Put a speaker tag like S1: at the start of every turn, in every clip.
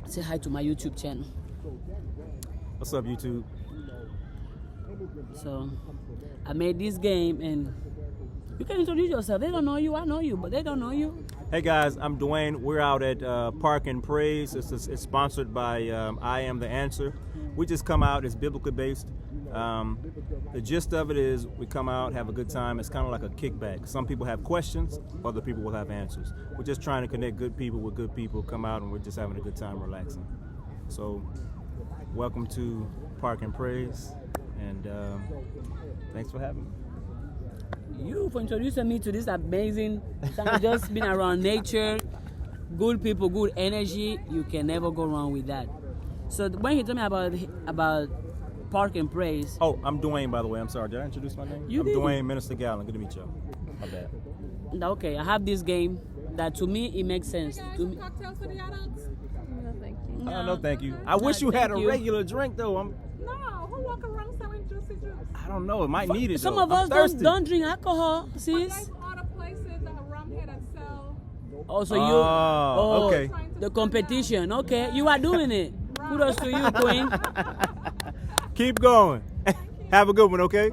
S1: say hi to my YouTube channel.
S2: What's up, YouTube?
S1: So I made this game, and you can introduce yourself. They don't know you. I know you, but they don't know you.
S2: Hey guys, I'm Dwayne. We're out at Park and Praise. It's sponsored by I Am the Answer. We just come out. It's biblically based. The gist of it is we come out, have a good time. It's kind of like a kickback. Some people have questions, other people will have answers. We're just trying to connect good people with good people. Come out and we're just having a good time, relaxing. So, welcome to Park and Praise, and thanks for having me.
S1: You for introducing me to this amazing time. Just being around nature, good people, good energy. You can never go wrong with that. So when he told me about Park and Praise.
S2: Oh, I'm Dwayne, by the way. I'm sorry. Did I introduce my name?
S1: You
S2: I'm
S1: did.
S2: Dwayne Minister Gallon. Good to meet you. My bad.
S1: Okay, I have this game that to me it makes sense. To me,
S3: Cocktails for the adults? No, thank you.
S2: No, thank you. I wish you had a regular drink though.
S3: No, who walk around selling juicy juice?
S2: I don't know. It might need it.
S1: some
S2: though.
S1: of us don't drink alcohol,
S3: But
S1: sis.
S3: there's other places that have rum here that sell.
S1: Oh, so you?
S2: Okay.
S1: The competition. Okay, you are doing it. Kudos to you, Queen.
S2: Keep going. Have a good one, okay?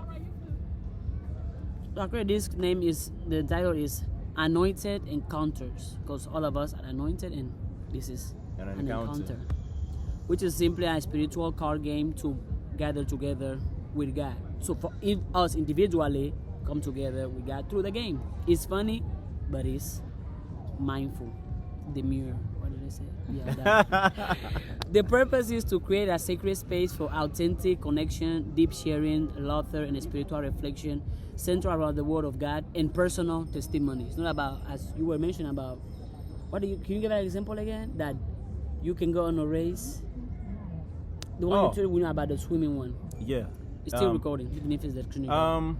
S1: Okay, this name is, the title is Anointed Encounters, because all of us are anointed, and this is
S2: An
S1: an
S2: encounter.
S1: encounter, which is simply a spiritual card game to gather together with God. So for if us individually come together with God through the game. It's funny, but it's mindful. The mirror. What did I say? Yeah, that. The purpose is to create a sacred space for authentic connection, deep sharing, laughter, and spiritual reflection, centered around the Word of God and personal testimony. It's not about, as you were mentioning about, can you give an example again? That you can go on a race. The one you told me about the swimming one.
S2: Yeah.
S1: It's still recording, even if it's the Trinity.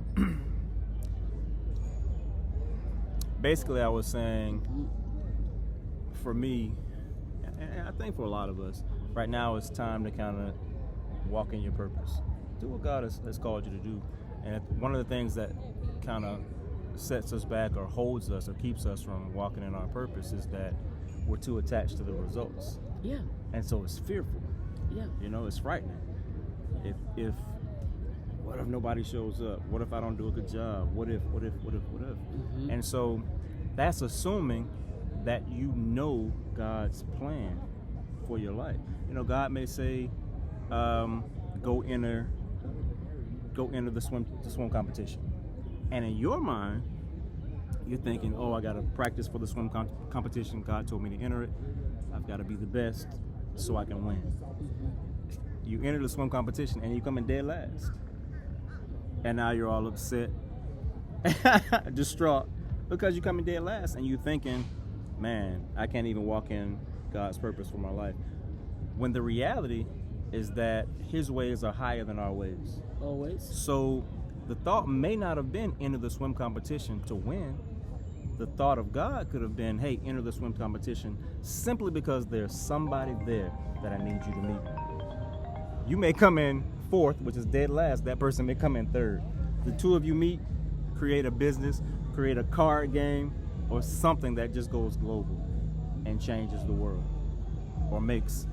S2: Basically, I was saying, for me, and I think for a lot of us, right now it's time to kind of walk in your purpose. Do what God has called you to do. And one of the things that kind of sets us back or holds us or keeps us from walking in our purpose is that we're too attached to the results.
S1: Yeah.
S2: And so it's fearful.
S1: Yeah.
S2: You know, it's frightening. If what if nobody shows up? What if I don't do a good job? What if?
S1: Mm-hmm.
S2: And so that's assuming that you know God's plan for your life. You know, God may say, go enter the swim competition. And in your mind, you're thinking, oh, I got to practice for the swim competition. God told me to enter it. I've got to be the best so I can win. You enter the swim competition and you come in dead last. And now you're all upset, distraught, because you come in dead last and you're thinking, man, I can't even walk in God's purpose for my life. When the reality is that His ways are higher than our ways.
S1: Always.
S2: So the thought may not have been enter the swim competition to win. The thought of God could have been, hey, enter the swim competition simply because there's somebody there that I need you to meet. You may come in fourth, which is dead last. That person may come in third. The two of you meet, create a business, create a card game, or something that just goes global and changes the world, or makes,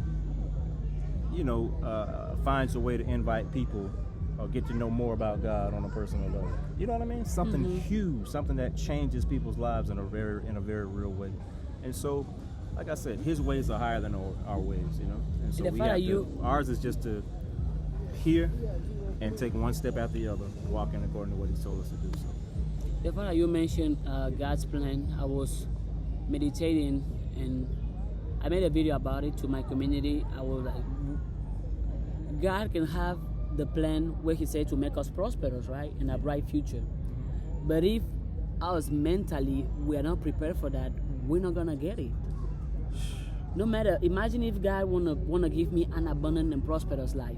S2: finds a way to invite people or get to know more about God on a personal level. You know what I mean? Something huge, something that changes people's lives in a very real way. And so, like I said, His ways are higher than our ways, And so ours is just to hear and take one step after the other, walking according to what He's told us to do. So.
S1: The fact that you mentioned God's plan, I was meditating and I made a video about it to my community. I was like, God can have the plan where He said to make us prosperous, right, in a bright future. But if us mentally we are not prepared for that, we're not gonna get it. No matter, imagine if God wanna give me an abundant and prosperous life,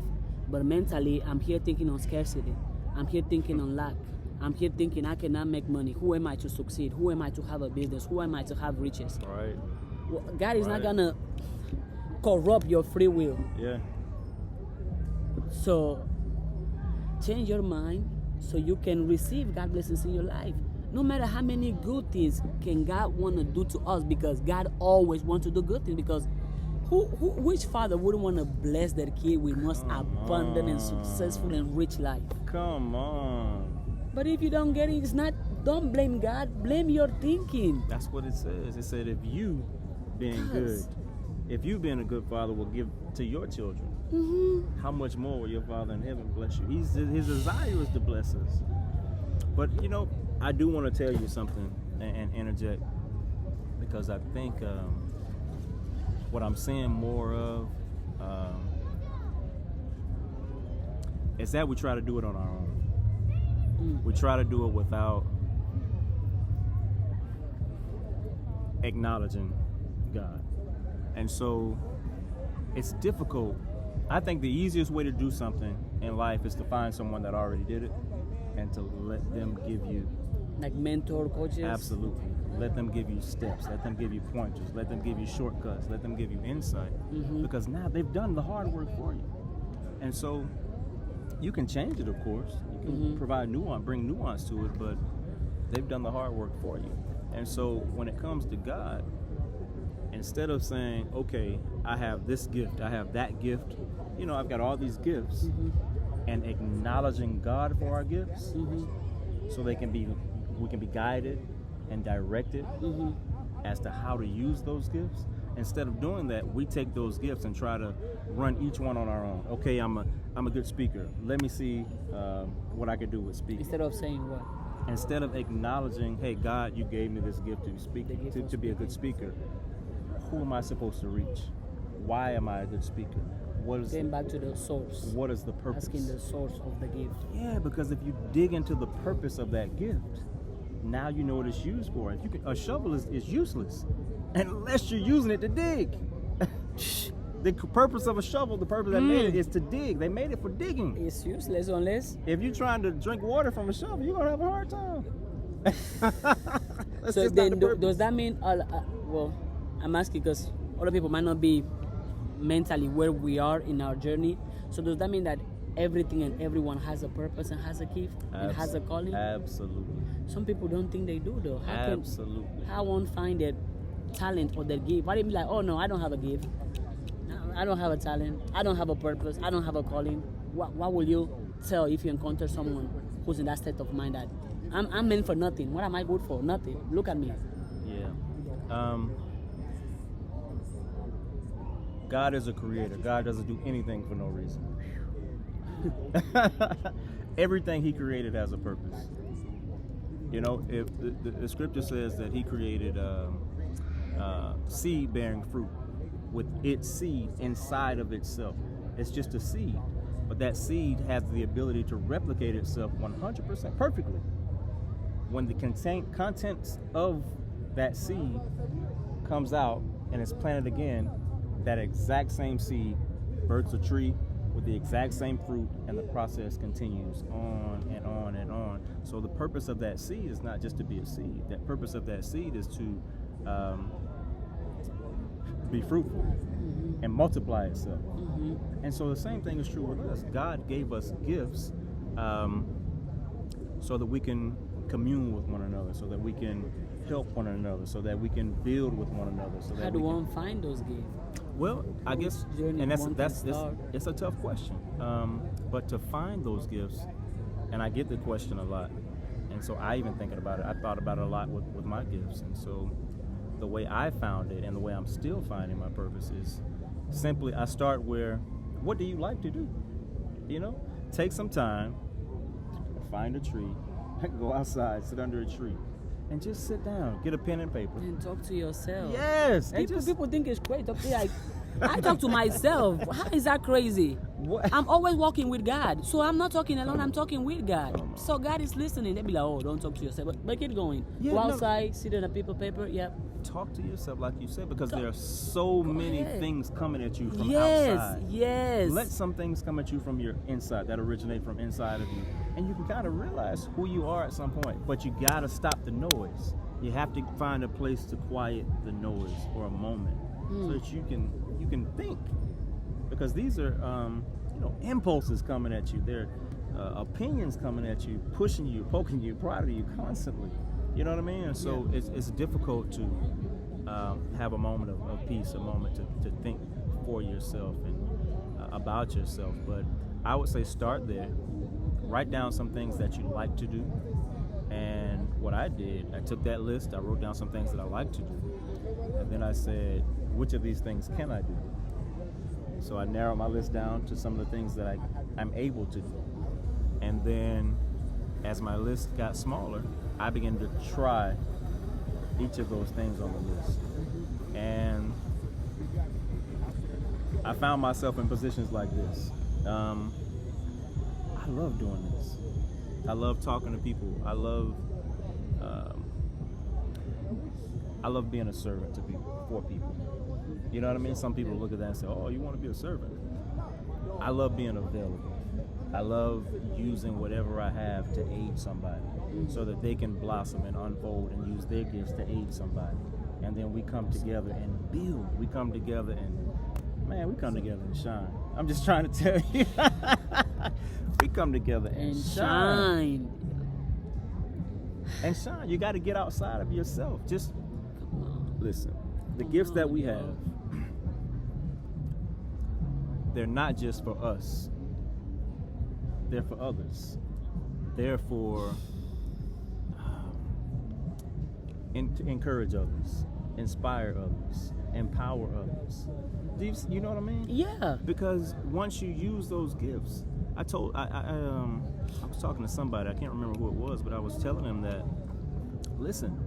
S1: but mentally I'm here thinking on scarcity. I'm here thinking on lack. I'm here thinking I cannot make money. Who am I to succeed? Who am I to have a business? Who am I to have riches?
S2: Right.
S1: Well, God is not gonna corrupt your free will.
S2: Yeah.
S1: So change your mind so you can receive God's blessings in your life. No matter how many good things can God want to do to us, because God always wants to do good things, because Which father wouldn't want to bless their kid with most abundant and successful and rich life?
S2: Come on.
S1: But if you don't get it, it's not. Don't blame God. Blame your thinking.
S2: That's what it says. It said if you being good, if you being a good father will give to your children, how much more will your Father in heaven bless you? His desire is to bless us. But you know, I do want to tell you something and interject, because I think what I'm seeing more of is that we try to do it on our own. We try to do it without acknowledging God. And so it's difficult. I think the easiest way to do something in life is to find someone that already did it and to let them give you,
S1: like mentor coaches.
S2: Absolutely. Let them give you steps. Let them give you pointers. Let them give you shortcuts. Let them give you insight. Because now they've done the hard work for you. And so you can change it, of course. You can provide nuance, bring nuance to it, but they've done the hard work for you. And so when it comes to God, instead of saying, okay, I have this gift, I have that gift, you know, I've got all these gifts, and acknowledging God for our gifts, so we can be guided and directed as to how to use those gifts. Instead of doing that, we take those gifts and try to run each one on our own. Okay, I'm a good speaker. Let me see what I can do with speaking.
S1: Instead of saying what?
S2: Instead of acknowledging, hey, God, you gave me this gift to speak, to be a good speaker. Who am I supposed to reach? Why am I a good speaker?
S1: Getting back to the source.
S2: What is the purpose?
S1: Asking the source of the gift.
S2: Yeah, because if you dig into the purpose of that gift, now you know what it's used for. A shovel is useless unless you're using it to dig. The purpose of a shovel, the purpose that made it is to dig. They made it for digging.
S1: It's useless unless...
S2: If you're trying to drink water from a shovel, you're going to have a hard time.
S1: So then does that mean... well, I'm asking because other people might not be mentally where we are in our journey. So does that mean that everything and everyone has a purpose and has a gift and has a calling?
S2: Absolutely.
S1: Some people don't think they do, though.
S2: Absolutely.
S1: How won't find their talent or their gift? Why do you be like, oh no, I don't have a gift, I don't have a talent, I don't have a purpose, I don't have a calling? What will you tell if you encounter someone who's in that state of mind that I'm meant for nothing? What am I good for? Nothing. Look at me.
S2: Yeah. God is a creator. God doesn't do anything for no reason. Everything he created has a purpose. You know, if the scripture says that he created seed bearing fruit with its seed inside of itself. It's just a seed, but that seed has the ability to replicate itself 100% perfectly. When the contents of that seed comes out and is planted again, that exact same seed births a tree with the exact same fruit, and the process continues on and on and on. So the purpose of that seed is not just to be a seed. That purpose of that seed is to be fruitful and multiply itself. And so the same thing is true with us. God gave us gifts so that we can commune with one another, so that we can help one another, so that we can build with one another. So that
S1: how do one find those gifts?
S2: Well, I guess, and it's a tough question. But to find those gifts, and I get the question a lot, and so I even thinking about it. I thought about it a lot with my gifts, and so the way I found it, and the way I'm still finding my purpose is simply I start where, what do you like to do? You know, take some time, find a tree, go outside, sit under a tree, and just sit down, get a pen and paper,
S1: and talk to yourself.
S2: Yes.
S1: People think it's crazy. Like, I talk to myself. How is that crazy?
S2: What?
S1: I'm always walking with God, so I'm not talking alone. I'm talking with God. So God is listening. They be like, "Oh, don't talk to yourself," but keep going. Go outside, sit on a paper. Yep.
S2: Talk to yourself, like you said, because there are so many things coming at you from outside.
S1: Yes.
S2: Let some things come at you from your inside that originate from inside of you, and you can kind of realize who you are at some point. But you gotta stop the noise. You have to find a place to quiet the noise for a moment, so that you can think. Because these are impulses coming at you. They're opinions coming at you, pushing you, poking you, prodding you constantly. You know what I mean? And so it's difficult to have a moment of peace, a moment to think for yourself and about yourself. But I would say start there. Write down some things that you like to do. And what I did, I took that list, I wrote down some things that I like to do. And then I said, which of these things can I do? So I narrowed my list down to some of the things that I'm able to do. And then as my list got smaller, I began to try each of those things on the list. And I found myself in positions like this. I love doing this. I love talking to people. I love being a servant to people, for people. You know what I mean? Some people look at that and say, oh, you want to be a servant. I love being available. I love using whatever I have to aid somebody so that they can blossom and unfold and use their gifts to aid somebody. And then we come together and build. We come together and, man, we come together and shine. I'm just trying to tell you. We come together and shine. And shine. You got to get outside of yourself. Just listen. The gifts that we have, they're not just for us. They're for others. They're for to encourage others, inspire others, empower others. You know what I mean?
S1: Yeah.
S2: Because once you use those gifts, I was talking to somebody, I can't remember who it was, but I was telling them that, listen,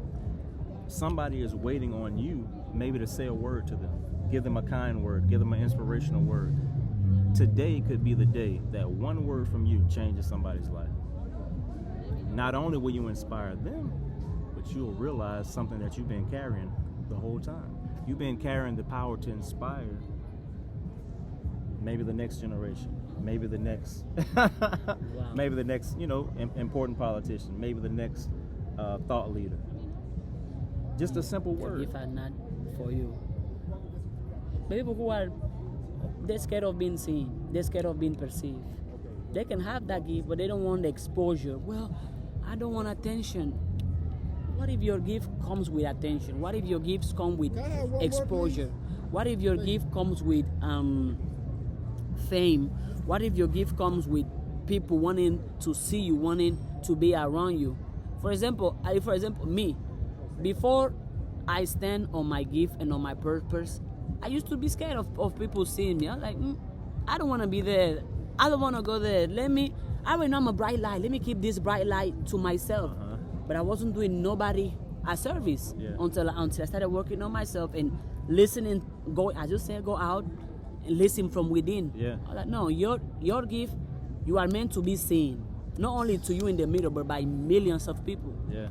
S2: somebody is waiting on you maybe to say a word to them. Give them a kind word, give them an inspirational word. Today could be the day that one word from you changes somebody's life. Not only will you inspire them, but you'll realize something that you've been carrying the whole time. You've been carrying the power to inspire maybe the next generation, maybe the next, maybe the next, important politician, maybe the next thought leader. Just a simple word.
S1: If I'm not for you, people who are, they're scared of being seen, they're scared of being perceived. They can have that gift, but they don't want the exposure. Well, I don't want attention. What if your gift comes with attention? What if your gifts come with exposure? What if your gift comes with fame? What if your gift comes with people wanting to see you, wanting to be around you? For example, me, before I stand on my gift and on my purpose, I used to be scared of people seeing me. I'm like, I don't want to be there. I don't want to go there. I already know I'm a bright light. Let me keep this bright light to myself. But I wasn't doing nobody a service until I started working on myself and listening. Go out and listen from within.
S2: Yeah.
S1: I'm like, no, your gift, you are meant to be seen, not only to you in the middle, but by millions of people.
S2: Yeah.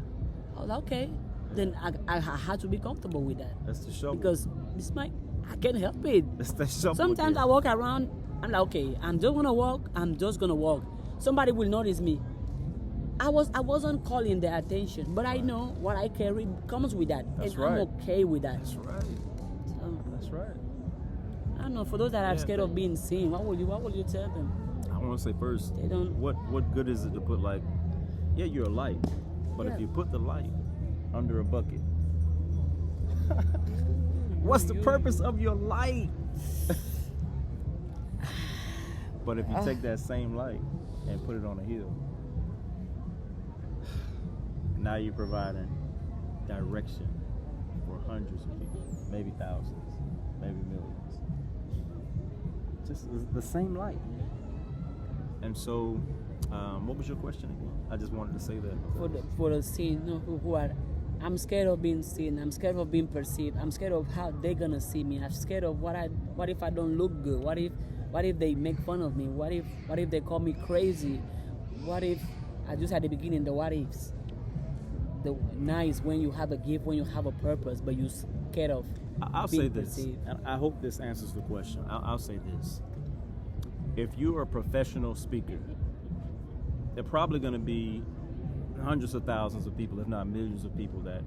S1: I was like, okay. Then I had to be comfortable with that.
S2: That's the shovel.
S1: Because it's I can't help it.
S2: That's the shovel.
S1: Sometimes I walk around, I'm like, okay, I'm just gonna walk. Somebody will notice me. I wasn't calling their attention, but I know what I carry comes with that.
S2: That's
S1: and
S2: right.
S1: I'm okay with that.
S2: That's right.
S1: So,
S2: That's right.
S1: I don't know, for those that are scared of being seen, what will you tell them?
S2: I want to say first,
S1: They don't.
S2: what good is it to put you're a light, but if you put the light under a bucket, what's the purpose of your light? But if you take that same light and put it on a hill, now you're providing direction for hundreds of people, maybe thousands, maybe millions. Just the same light. And so, what was your question again? I just wanted to say that.
S1: For the seen, who are, I'm scared of being seen. I'm scared of being perceived. I'm scared of how they're gonna see me. I'm scared of what if I don't look good? What if they make fun of me? What if they call me crazy? What if I just at the beginning the what ifs? The nice when you have a gift, when you have a purpose, but you're scared of
S2: I'll
S1: being
S2: say this,
S1: perceived.
S2: and I hope this answers the question. I'll say this. If you're a professional speaker, there are probably going to be hundreds of thousands of people, if not millions of people that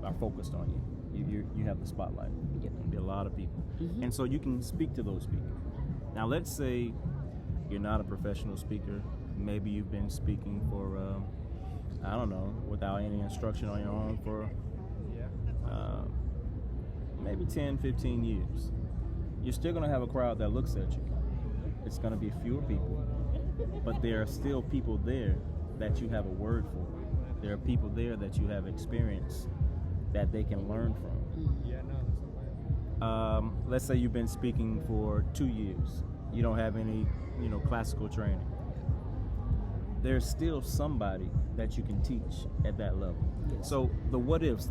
S2: are focused on you. You have the spotlight. There'll be a lot of people.
S1: Mm-hmm.
S2: And so you can speak to those people. Now let's say you're not a professional speaker. Maybe you've been speaking for, I don't know, without any instruction on your own for maybe 10, 15 years, you're still going to have a crowd that looks at you. It's going to be fewer people, but there are still people there that you have a word for. There are people there that you have experience that they can learn from. Let's say you've been speaking for 2 years. You don't have any, classical training. There's still somebody that you can teach at that level. So the what ifs.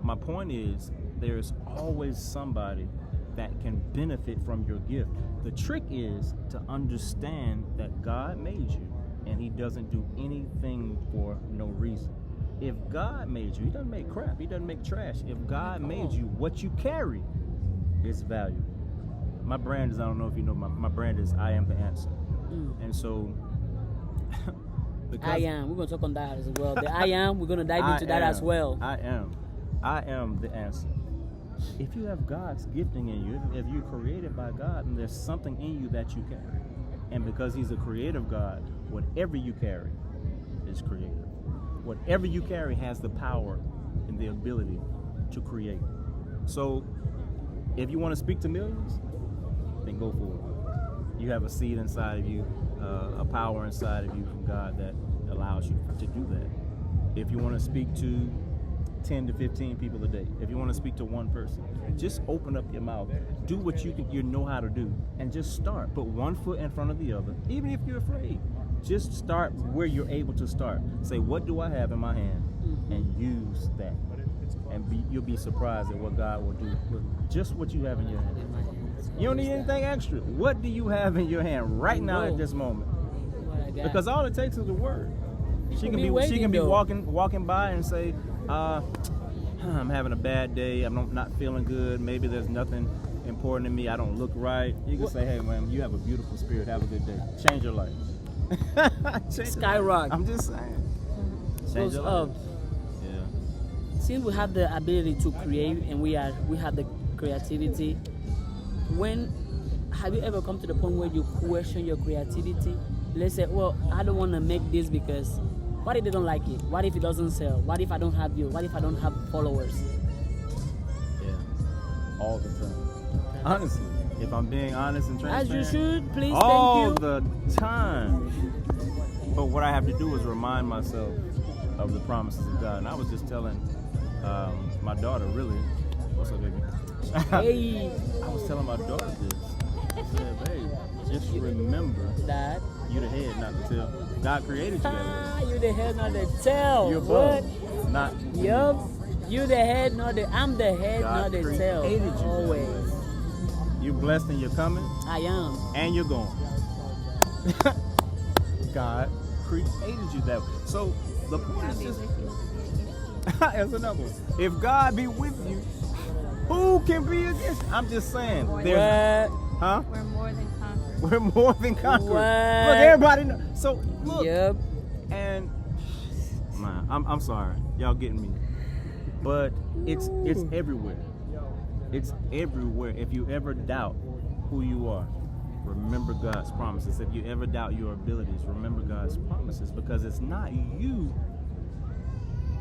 S2: My point is, there's always somebody that can benefit from your gift. The trick is to understand that God made you and he doesn't do anything for no reason. If God made you, he doesn't make crap, he doesn't make trash. If God made you, what you carry is valuable. My brand is, I don't know if you know, my brand is I am the answer. And so
S1: I am. We're going to talk on that as well. The I am, we're going to dive into that as well.
S2: I am the answer. If you have God's gifting in you, if you're created by God, then there's something in you that you carry. And because he's a creative God, whatever you carry is creative. Whatever you carry has the power and the ability to create. So if you want to speak to millions, then go for it. You have a seed inside of you, a power inside of you from God that allows you to do that. If you want to speak to 10 to 15 people a day, if you want to speak to one person, just open up your mouth, do what you know how to do, and just start. Put one foot in front of the other, even if you're afraid. Just start where you're able to start. Say, what do I have in my hand? And use that. And you'll be surprised at what God will do with just what you have in your hand. You don't need anything extra. What do you have in your hand right now at this moment? Because all it takes is a word. She can be walking by and say, I'm having a bad day. I'm not feeling good. Maybe there's nothing important in me. I don't look right. You can say, hey, man, you have a beautiful spirit. Have a good day. Change your life.
S1: Skyrocket.
S2: I'm just saying. Change your life. Yeah.
S1: Since we have the ability to create and we have the creativity, have you ever come to the point where you question your creativity? Let's say, well, I don't want to make this because what if they don't like it? What if it doesn't sell? What if I don't have views? What if I don't have followers?
S2: Yeah, all the time. Honestly, if I'm being honest and transparent.
S1: As you should, please,
S2: all
S1: thank you.
S2: All the time. But what I have to do is remind myself of the promises of God. And I was just telling my daughter, really, what's up, baby?
S1: Hey.
S2: I was telling my daughter this. I said, babe, just remember that you're the head, not the tail. God created you that way.
S1: You're the head, not the tail.
S2: You're above, not.
S1: Yup. You're the head, I'm the head,
S2: God
S1: not the tail.
S2: You
S1: always.
S2: You're blessed and you're coming.
S1: I am.
S2: And you're going. God created you that way. So the point is just. That's another one. If God be with you, who can be against you? I'm just saying. There's, huh?
S3: We're more than conquerors.
S2: We're more than conquerors.
S1: What?
S2: Look, everybody knows. So look.
S1: Yep.
S2: And man, I'm sorry, y'all getting me, but it's everywhere. It's everywhere. If you ever doubt who you are, remember God's promises. If you ever doubt your abilities, remember God's promises, because it's not you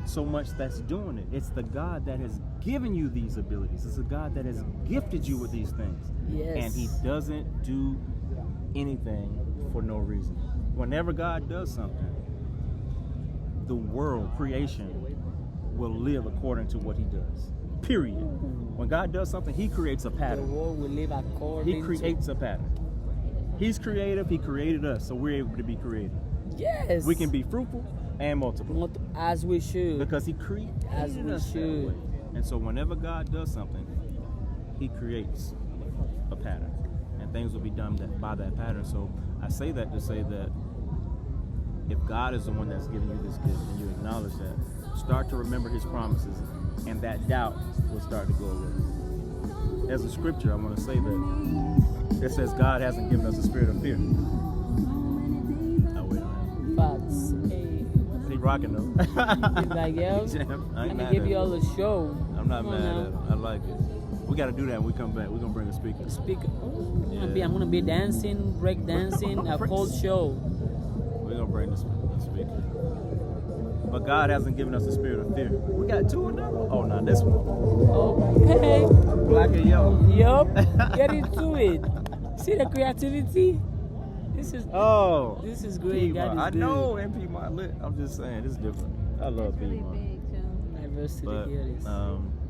S2: so much that's doing it. It's the God that has given you these abilities. It's the God that has gifted you with these things.
S1: Yes.
S2: And he doesn't do anything for no reason. Whenever God does something, the world, creation, will live according to what he does. Period. When God does something, he creates a
S1: The
S2: pattern.
S1: world will live according
S2: He creates a pattern. He's creative, he created us, so we're able to be creative.
S1: Yes.
S2: We can be fruitful and multiple.
S1: As we should.
S2: Because he created
S1: As we
S2: us that
S1: should.
S2: way. And so whenever God does something, he creates a pattern. And things will be done by that pattern. So I say that to say that if God is the one that's giving you this gift and you acknowledge that, start to remember his promises, and that doubt will start to go away. As a scripture, I want to say that it says God hasn't given us a spirit of fear. Oh, wait a minute.
S1: Facts. Hey.
S2: He rocking though.
S1: He's like, yo, let me give you all the show.
S2: I'm not mad at it. I like it. We got to do that when we come back. We're going to bring a speaker.
S1: I'm gonna be dancing, break dancing, a cold show.
S2: We're going to bring the speaker. But God hasn't given us a spirit of fear. We got two of them. Oh, no, this one.
S1: Oh.
S2: black and yellow.
S1: Yup. Get into it. See the creativity? This is great.
S2: Piedmont.
S1: God is
S2: I
S1: good.
S2: know, and Piedmont lit. I'm just saying, it's different. I love
S4: It's really
S2: Piedmont.
S4: big too.
S1: Diversity
S2: But
S1: here is.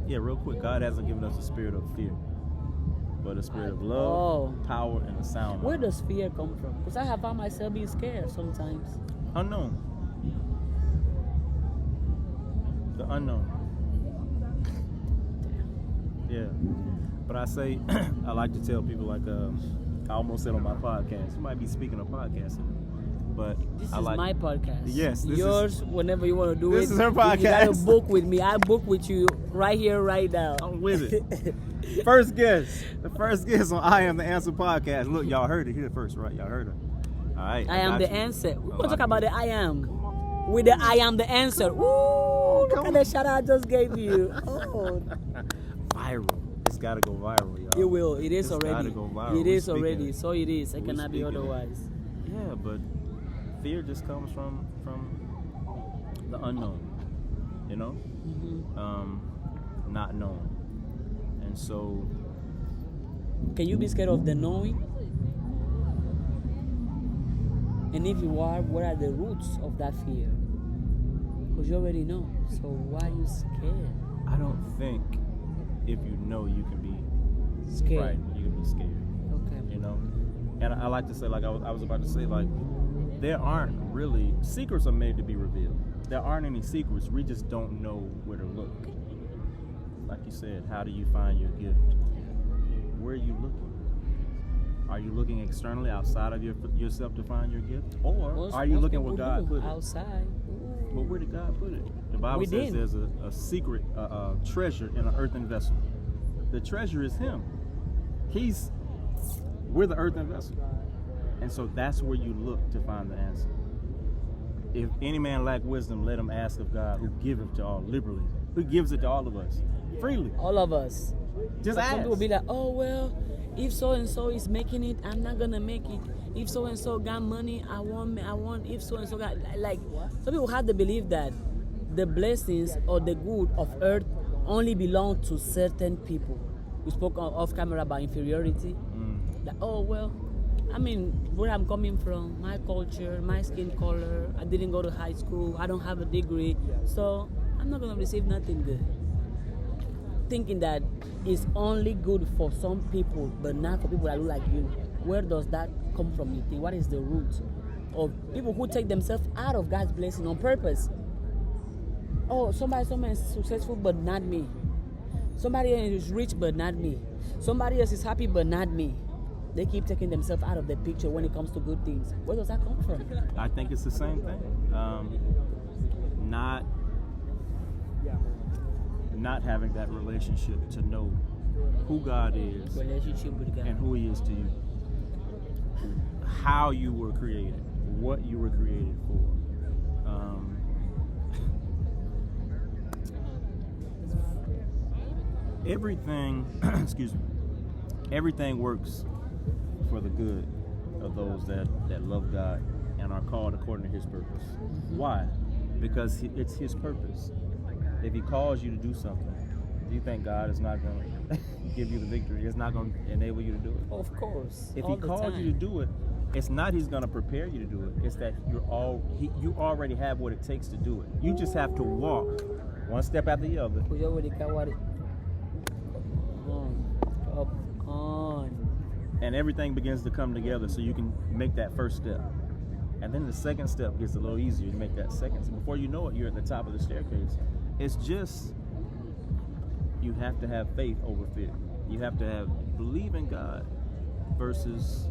S2: yeah, real quick, God hasn't given us a spirit of fear, but a spirit of love, power, and a sound
S1: Where
S2: mind.
S1: does fear come from? Because I have found myself being scared sometimes.
S2: Unknown. The unknown. Yeah. But I say, I like to tell people, like, I almost said on my podcast, you might be speaking of podcasting, but
S1: This
S2: I
S1: is
S2: like,
S1: my podcast.
S2: Yes, this
S1: yours. Whenever you want to do
S2: this
S1: it.
S2: is her
S1: You got to
S2: podcast.
S1: book with me. I book with you right here, right now.
S2: I'm with it. First guest. The first guest on I Am the Answer podcast. Look, y'all heard it here first, right? Y'all heard her. All right.
S1: I am
S2: got
S1: the
S2: you.
S1: answer. We're
S2: A
S1: gonna
S2: lot
S1: talk
S2: of
S1: about the I am. With the I am the answer. Ooh, look at the shout out I just gave you. Oh,
S2: Viral. It's got to go viral, y'all.
S1: it will. It is
S2: It's gotta
S1: already.
S2: go viral.
S1: It
S2: We
S1: is
S2: speaking
S1: already.
S2: it.
S1: So it is. It
S2: We
S1: cannot be
S2: speaking it.
S1: otherwise.
S2: Yeah, but fear just comes from the unknown, you know, not knowing, and so
S1: Can you be scared of the knowing? And if you are, what are the roots of that fear? Because you already know. So why are you scared?
S2: I don't think if you know you can be
S1: Scared.
S2: frightened, you can be scared,
S1: Okay.
S2: you know. And I like to say, like I was about to say, like there aren't really secrets are made to be revealed. There aren't any secrets. We just don't know where to look. Like you said, how do you find your gift? Where are you looking? Are you looking externally outside of yourself to find your gift, or
S1: Most-
S2: are you
S1: most
S2: looking where
S1: people
S2: God
S1: do.
S2: put it?
S1: Outside.
S2: But where did God put it? The Bible says
S1: Within.
S2: there's a secret treasure in an earthen vessel. The treasure is Him. We're the earthen vessel. And so that's where you look to find the answer. If any man lack wisdom, let him ask of God, who giveth to all liberally, who gives it to all of us freely.
S1: All of us.
S2: Just
S1: Some
S2: ask.
S1: people will be like, oh, well, if so and so is making it, I'm not going to make it. If so and so got money, I want. If so and so got, like, some people have the belief that the blessings or the good of earth only belong to certain people. We spoke off camera about inferiority. Like, oh, well, I mean, where I'm coming from, my culture, my skin color, I didn't go to high school, I don't have a degree, so I'm not going to receive nothing good. Thinking that it's only good for some people, but not for people that look like you. Where does that come from, you think? What is the root of people who take themselves out of God's blessing on purpose? Oh, somebody is successful, but not me. Somebody else is rich, but not me. Somebody else is happy, but not me. They keep taking themselves out of the picture when it comes to good things. Where does that come from?
S2: I think it's the same thing. Not having that relationship to know who God is
S1: Relationship with God.
S2: and who He is to you, how you were created, what you were created for. Everything, excuse me, everything works for the good of those that love God and are called according to His purpose. Why? Because it's His purpose. If He calls you to do something, do you think God is not going to give you the victory? It's not going to enable you to do it?
S1: Of course.
S2: If
S1: all
S2: He
S1: the
S2: calls
S1: time.
S2: you to do it, it's not He's going to prepare you to do it. It's that you already have what it takes to do it. You just have to walk one step after the other.
S1: We already got what it. Come on.
S2: And everything begins to come together so you can make that first step. And then the second step gets a little easier to make that second. So before you know it, you're at the top of the staircase. It's just, you have to have faith over fear. You have to believe in God versus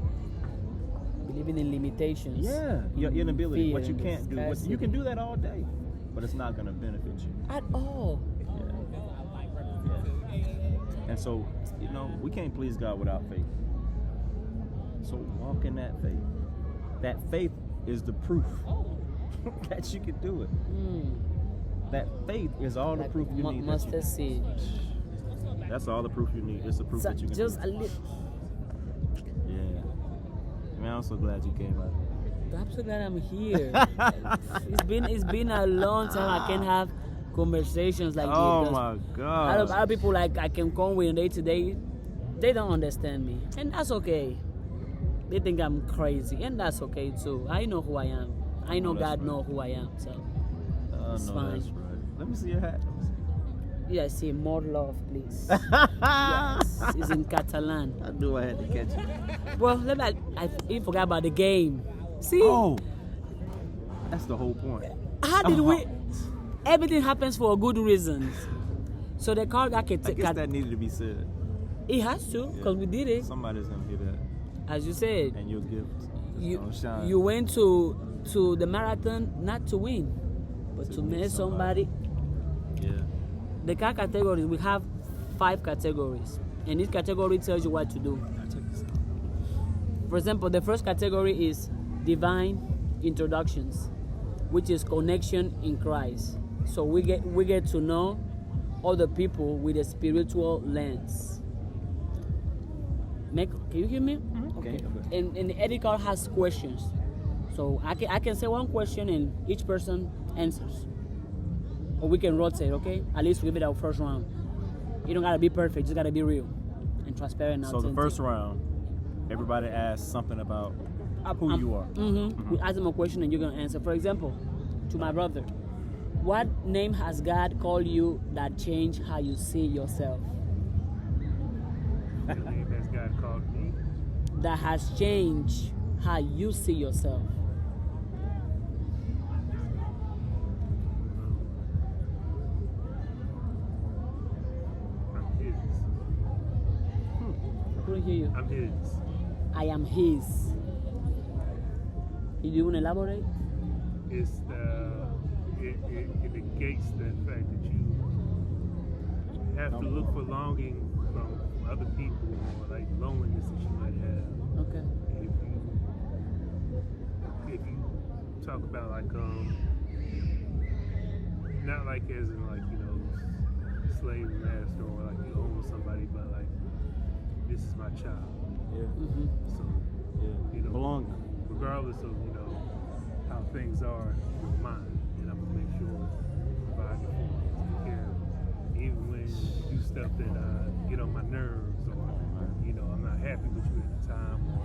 S1: Believing in limitations.
S2: your inability,
S1: fear,
S2: what you
S1: and
S2: can't do.
S1: scarcity.
S2: You can do that all day, but it's not going to benefit you.
S1: At all.
S2: Yeah. And so, we can't please God without faith. So walk in that faith. That faith is the proof that you can do it. That faith is all the
S1: Like
S2: proof you need.
S1: mustard seed.
S2: That's all the proof you need. It's the proof
S1: So
S2: that you can
S1: just
S2: do
S1: a little.
S2: Yeah. Man, I'm so glad you came out.
S1: I'm so glad I'm here. It's been a long time I can have conversations like
S2: Oh
S1: this.
S2: my
S1: A
S2: God.
S1: lot of people like I can come with day to day, they don't understand me, and that's okay. They think I'm crazy, and that's okay too. I know who I am. I know
S2: No, that's
S1: God
S2: right.
S1: know who I am, so it's
S2: no,
S1: fine.
S2: that's right. Let me see your hat.
S1: Yeah, say more love, please. Yes, it's in Catalan.
S2: I knew I had to catch it.
S1: Well, I even forgot about the game. See,
S2: Oh, that's the whole point.
S1: how did we? Everything happens for a good reason. So the card that
S2: I guess that needed to be said.
S1: it has to, because we did it.
S2: Somebody's gonna hear that,
S1: As you said,
S2: and your gift is
S1: you
S2: gonna shine.
S1: you went to the marathon not to win, but to meet somebody.
S2: Yeah.
S1: The card categories, we have 5 categories, and each category tells you what to do.
S2: Check this out.
S1: For example, the first category is divine introductions, which is connection in Christ. So we get to know other people with a spiritual lens. Can you hear me?
S2: Okay.
S1: And the edit card has questions, so I can say one question and each person answers, or we can rotate. Okay, at least we give it our first round. You don't gotta be perfect; just gotta be real and transparent.
S2: So the first round, everybody asks something about who you are.
S1: We ask them a question and you're gonna answer. For example, to my brother, what name has God called you that changed how you see yourself?
S4: The name has God called me.
S1: That has changed how you see yourself.
S4: I'm his.
S1: I couldn't hear you.
S4: I'm his.
S1: I am His. You want to elaborate?
S4: It's it negates the fact that you have to look for longing from other people or like loneliness that you might have.
S1: Okay.
S4: If you talk about like not like as in like slave master or like you own somebody, but like this is my child.
S2: Yeah.
S4: So
S2: Yeah. Belonging.
S4: regardless of how things are with mine, and I'm gonna make sure to provide for them, take care of them. Even when you do stuff that get on my nerves, or I'm not happy with you at the time, or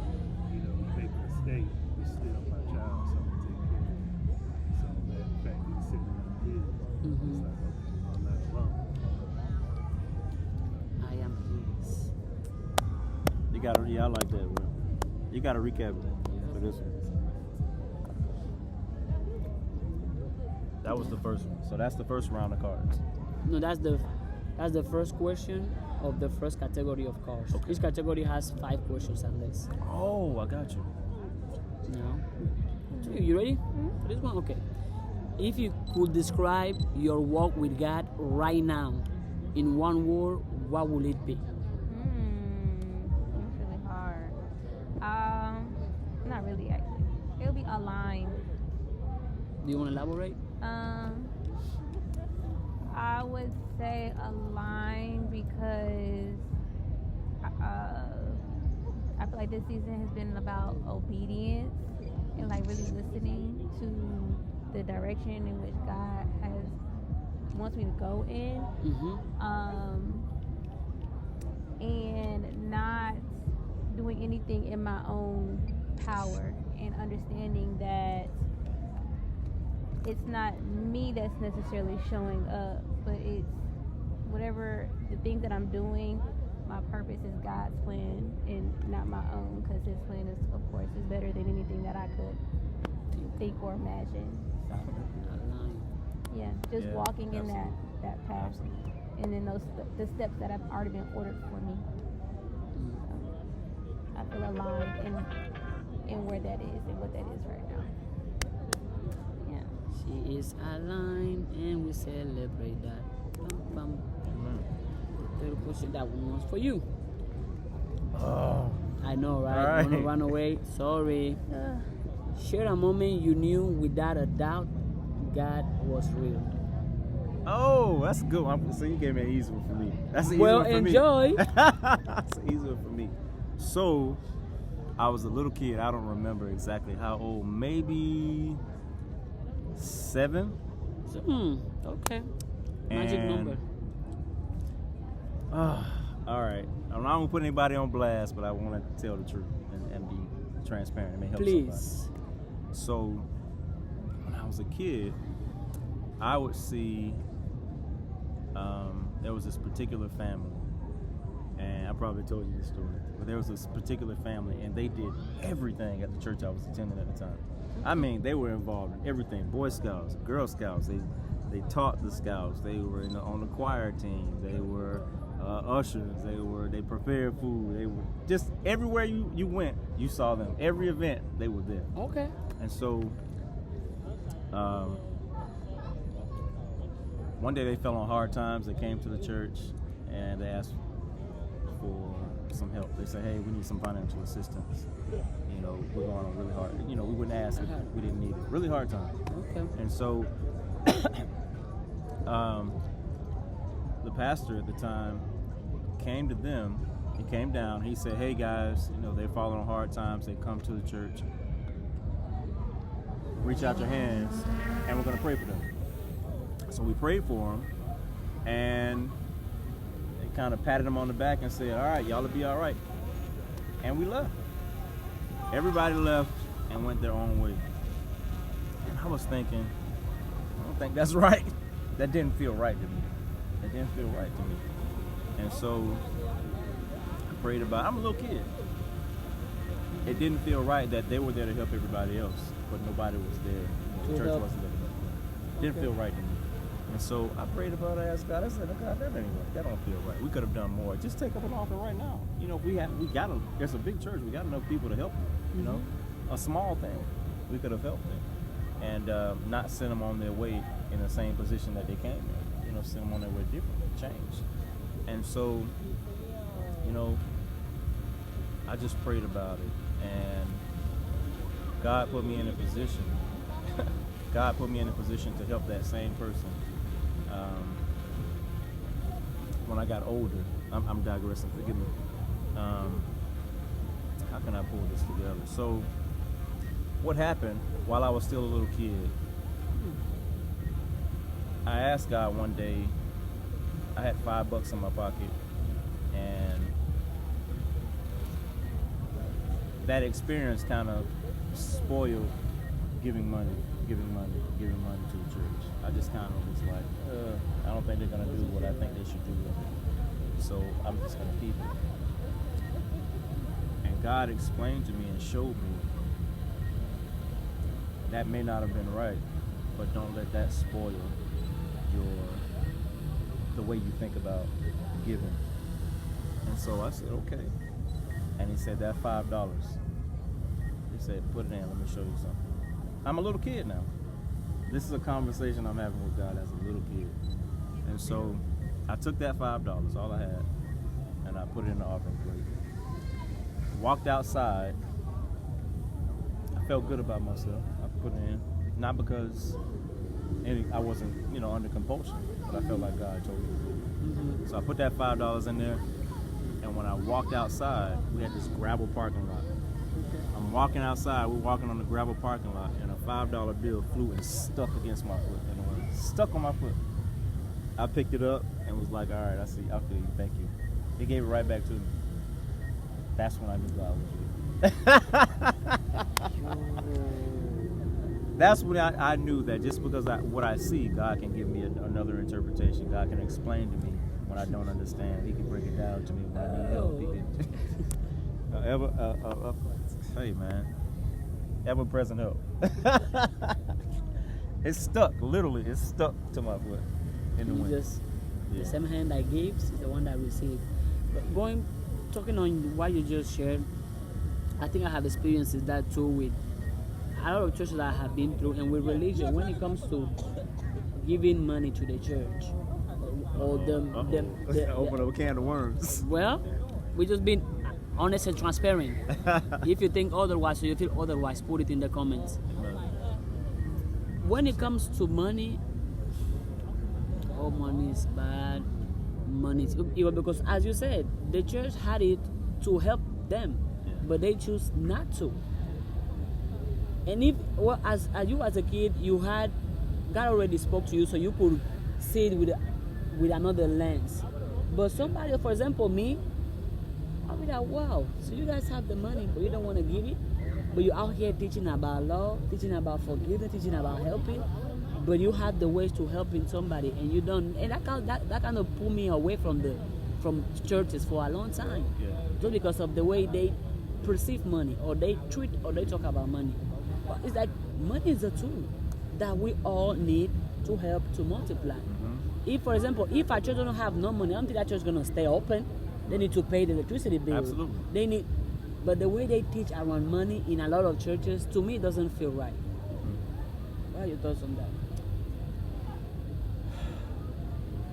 S4: you make a mistake, you're still my child, so I'm gonna take care of you. So that fact that you're sitting on his, it's like, okay, I'm not alone.
S1: I am His.
S2: I like that, bro. You gotta recap it for this one. That was the first one. So that's the first round of cards.
S1: No, that's the first question of the first category of cards.
S2: Okay.
S1: Each category has 5 questions at least.
S2: Oh, I got you.
S1: Now, so you ready for this one? Okay. If you could describe your walk with God right now in one word, what would it be?
S5: That's really hard. Not really actually. It'll be aligned.
S1: Do you want to elaborate?
S5: I would say aligned because I feel like this season has been about obedience and like really listening to the direction in which God wants me to go in. And not doing anything in my own power, and understanding that it's not me that's necessarily showing up, but it's whatever the things that I'm doing, my purpose is God's plan and not my own, because His plan is, of course, is better than anything that I could think or imagine. So, yeah, just walking in that path, and then the steps that have already been ordered for me. So, I feel aligned in where that is and what that is right now. Yeah.
S1: She is aligned and we celebrate that. Bum, bum. Third question, that one was for you.
S2: Oh.
S1: I know, right?
S2: All right.
S1: Wanna run away? Sorry. Share a moment you knew without a doubt God was real.
S2: Oh, that's a good one. So you gave me an easy one for me. That's an easy
S1: Well,
S2: one for
S1: enjoy.
S2: me. That's an easy one for me. So, I was a little kid. I don't remember exactly how old. Maybe 7.
S1: Okay. Magic
S2: And-
S1: number.
S2: All right. I'm not gonna put anybody on blast, but I want to tell the truth and be transparent. It may help somebody.
S1: Please.
S2: So, when I was a kid, I would see there was this particular family, and I probably told you this story, but there was this particular family, and they did everything at the church I was attending at the time. I mean, they were involved in everything: Boy Scouts, Girl Scouts. They taught the Scouts. They were on the choir team. They were ushers. They prepared food. They were just everywhere you went, you saw them. Every event, they were there.
S1: Okay.
S2: And so, one day they fell on hard times. They came to the church and they asked for some help. They said, "Hey, we need some financial assistance. You know, we're going on really hard. You know, we wouldn't ask if we didn't need it. Really hard time."
S1: Okay.
S2: And so, the pastor at the time came to them. He came down. He said, "Hey guys, you know, they're falling on hard times. They come to the church. Reach out your hands, and we're going to pray for them." So we prayed for them, and they kind of patted them on the back and said, "All right, y'all will be all right." And we left. Everybody left and went their own way. And I was thinking, I don't think that's right. That didn't feel right to me. That didn't feel right to me. And so I prayed about it. I'm a little kid. It didn't feel right that they were there to help everybody else, but nobody was there. You know, the
S1: To
S2: church
S1: help.
S2: wasn't there to help them. Didn't
S1: Okay.
S2: feel right to me. And so I prayed about it. I asked God. I said, "Oh, God, that ain't right. That don't feel right. We could have done more. Just take up an offering right now. You know, there's a big church. We got enough people to help them. You know, a small thing. We could have helped them, and not send them on their way in the same position that they came in. You know, send them on their way different, change." And so, you know, I just prayed about it, and God put me in a position. God put me in a position to help that same person. When I got older, I'm digressing. Forgive me. How can I pull this together? So, what happened while I was still a little kid? I asked God one day. I had $5 in my pocket, and that experience kind of spoiled giving money to the church. I just kind of was like, I don't think they're gonna do what I think they should do with it, so I'm just gonna keep it. And God explained to me and showed me that may not have been right, but don't let that spoil the way you think about giving. And so I said, okay. And he said, that $5. He said, put it in, let me show you something. I'm a little kid now. This is a conversation I'm having with God as a little kid. And so I took that $5, all I had, and I put it in the offering plate. Walked outside. I felt good about myself. I put it in, not because I wasn't, under compulsion, but I felt like God told me to do it.
S1: Mm-hmm.
S2: So I put that $5 in there, and when I walked outside, we had this gravel parking lot. I'm walking outside, we're walking on the gravel parking lot, and a $5 bill flew and stuck against my foot, and it was stuck on my foot. I picked it up and was like, all right, I see, I feel you, thank you. He gave it right back to me. That's when I knew God was real. That's when I knew that just because what I see, God can give me another interpretation. God can explain to me when I don't understand. He can break it down to me when I need help. He can hey man, ever-present help. It's stuck, literally, it's stuck to my foot in the wind.
S1: The same hand that gives is the one that receives. But talking on what you just shared, I think I have experiences that too with a lot of churches that I have been through, and with religion, when it comes to giving money to the church, or
S2: open up a can of worms.
S1: Well, we just been honest and transparent. If you think otherwise, or you feel otherwise, put it in the comments. When it comes to money, money is bad. Money is evil, because, as you said, the church had it to help them, but they choose not to. And if, as you as a kid, you had, God already spoke to you, so you could see it with with another lens. But somebody, for example, me, I'll be like, wow, so you guys have the money, but you don't want to give it? But you're out here teaching about love, teaching about forgiveness, teaching about helping, but you have the ways to helping somebody, and you don't. And that kind of pull me away from churches for a long time,
S2: Yeah.
S1: just because of the way they perceive money, or they treat, or they talk about money. But it's like money is a tool that we all need to help to multiply. If, for example, if a church don't have no money, I don't think that church is gonna stay open. They need to pay the electricity bill.
S2: Absolutely.
S1: They need, but the way they teach around money in a lot of churches, to me, doesn't feel right. What are your thoughts on that?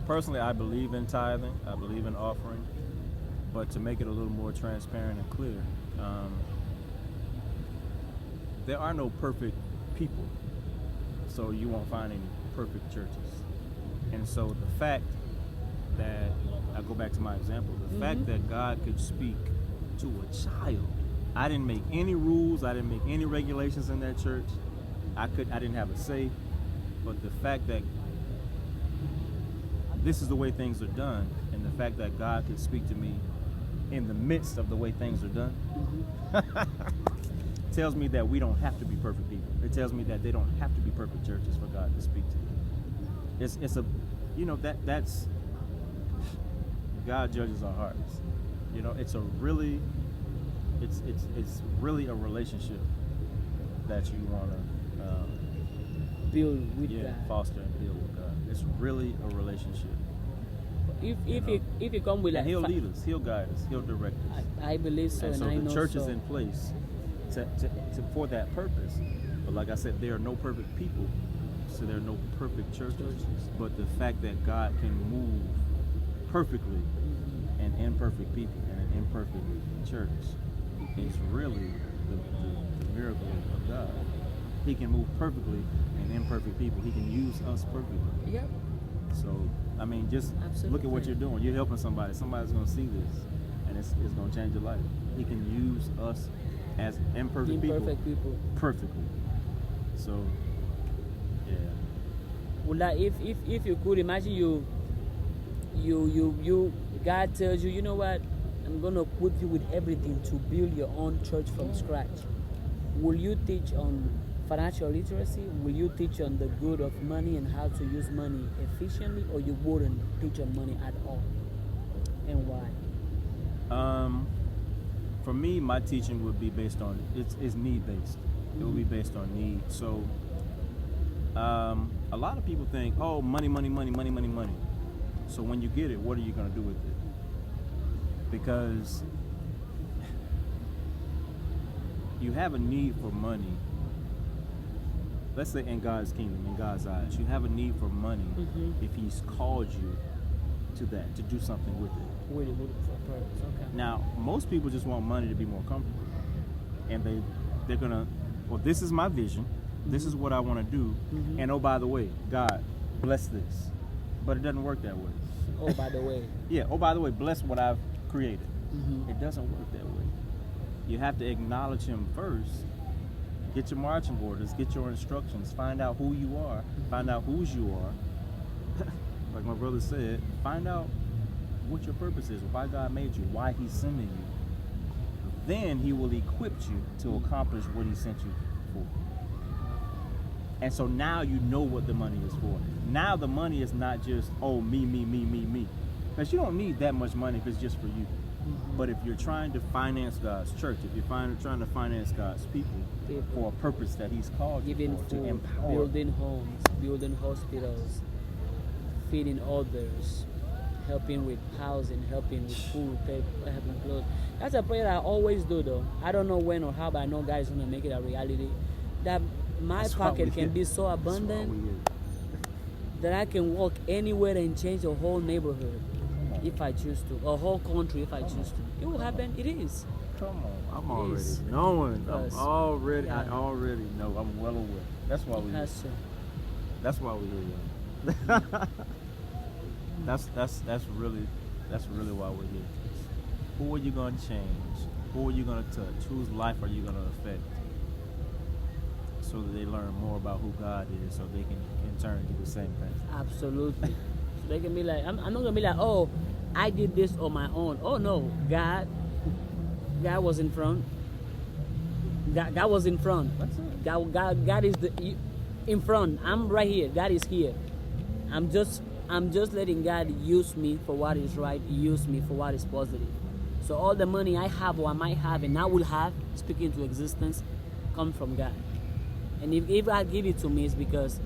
S2: Personally, I believe in tithing. I believe in offering. But to make it a little more transparent and clear, there are no perfect people. So you won't find any perfect churches. And so the fact that, I go back to my example, the fact that God could speak to a child. I didn't make any rules. I didn't make any regulations in that church. I didn't have a say. But the fact that this is the way things are done, and the fact that God could speak to me in the midst of the way things are done, tells me that we don't have to be perfect people. It tells me that they don't have to be perfect churches for God to speak to. It's a, you know, that's God judges our hearts. You know, it's really a relationship that you want to
S1: Build with God.
S2: foster and build with God. It's really a relationship.
S1: If you come with
S2: And
S1: like,
S2: He'll lead us, He'll guide us, He'll direct us.
S1: I believe so,
S2: And
S1: and
S2: so
S1: I
S2: the
S1: know
S2: church
S1: so.
S2: is in place for that purpose. But like I said, there are no perfect people, so there are no perfect churches. But the fact that God can move perfectly in imperfect people and an imperfect church is really the miracle of God. He can move perfectly in imperfect people. He can use us perfectly.
S1: Yep.
S2: So, I mean, just look at what
S1: Absolutely.
S2: you're doing. You're helping somebody. Somebody's going to see this, and it's going to change your life. He can use us as imperfect people perfectly. So, yeah.
S1: Well, like if you could imagine you God tells you, you know what, I'm gonna equip you with everything to build your own church from scratch. Will you teach on financial literacy? Will you teach on the good of money and how to use money efficiently, or you wouldn't teach on money at all? And why?
S2: For me, my teaching would be based on it's need based. It will be based on need. So, a lot of people think, oh, money. So when you get it, what are you going to do with it? Because you have a need for money. Let's say in God's kingdom, in God's eyes, you have a need for money if He's called you to that, to do something with it.
S1: With for purpose. Okay.
S2: Now, most people just want money to be more comfortable, and they're gonna, well, this is my vision, this is what I want to do, and oh, by the way, God bless this, but it doesn't work that way.
S1: Oh, by the way.
S2: Yeah. Oh, by the way, bless what I've created. It doesn't work that way. You have to acknowledge Him first. Get your marching orders, get your instructions, find out who you are, find out whose you are. Like my brother said, find out what your purpose is, why God made you, why He's sending you. Then He will equip you to accomplish what He sent you for. And so now you know what the money is for. Now the money is not just, oh, me. Because you don't need that much money if it's just for you. But if you're trying to finance God's church, if you're trying to finance God's people for a purpose that He's called you
S1: Giving
S2: for, to
S1: food,
S2: empower,
S1: building homes, building hospitals, feeding others, helping with housing, helping with food, helping clothes. That's a prayer I always do, though. I don't know when or how, but I know God is going to make it a reality. That my pocket can be so abundant that I can walk anywhere and change a whole neighborhood if I choose to, a whole country if I choose to. It will happen. It is.
S2: Come on, I'm
S1: It
S2: already
S1: is.
S2: knowing.
S1: Yes.
S2: I already
S1: Yeah.
S2: know. I'm well aware. That's why
S1: It
S2: we.
S1: has to.
S2: That's why we're here. That's really why we're here. Who are you gonna change? Who are you gonna touch? Whose life are you gonna affect? So that they learn more about who God is, so they can in turn do the same thing.
S1: Absolutely. They can be like, I'm not gonna be like, oh, I did this on my own. Oh no, God was in front. God was in front.
S2: That's it.
S1: God is in front. I'm right here. God is here. I'm just letting God use me for what is right. Use me for what is positive. So all the money I have or I might have and I will have, speaking into existence, comes from God. And if I give it to me, it's because